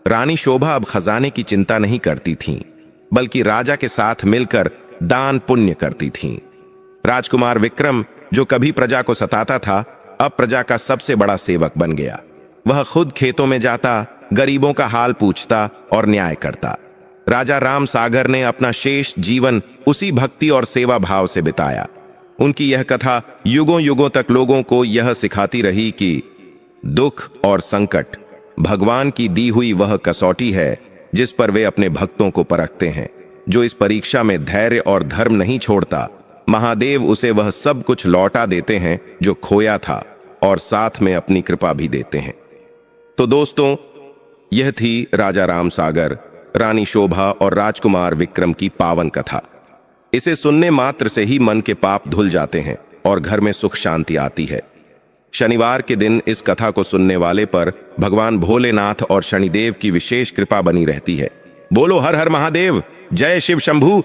रानी शोभा अब खजाने की चिंता नहीं करती थीं, बल्कि राजा के साथ मिलकर दान पुण्य करती थीं। राजकुमार विक्रम, जो कभी प्रजा को सताता था, अब प्रजा का सबसे बड़ा सेवक बन गया। वह खुद खेतों में जाता, गरीबों का हाल पूछता और न्याय करता। राजा रामसागर ने अपना शेष जीवन उसी भक्ति और सेवा भाव से बिताया। उनकी यह कथा युगों युगों तक लोगों को यह सिखाती रही कि दुख और संकट भगवान की दी हुई वह कसौटी है जिस पर वे अपने भक्तों को परखते हैं। जो इस परीक्षा में धैर्य और धर्म नहीं छोड़ता, महादेव उसे वह सब कुछ लौटा देते हैं जो खोया था और साथ में अपनी कृपा भी देते हैं। तो दोस्तों, यह थी राजा राम सागर, रानी शोभा और राजकुमार विक्रम की पावन कथा। इसे सुनने मात्र से ही मन के पाप धुल जाते हैं और घर में सुख शांति आती है। शनिवार के दिन इस कथा को सुनने वाले पर भगवान भोलेनाथ और शनिदेव की विशेष कृपा बनी रहती है। बोलो हर हर महादेव, जय शिव शंभू।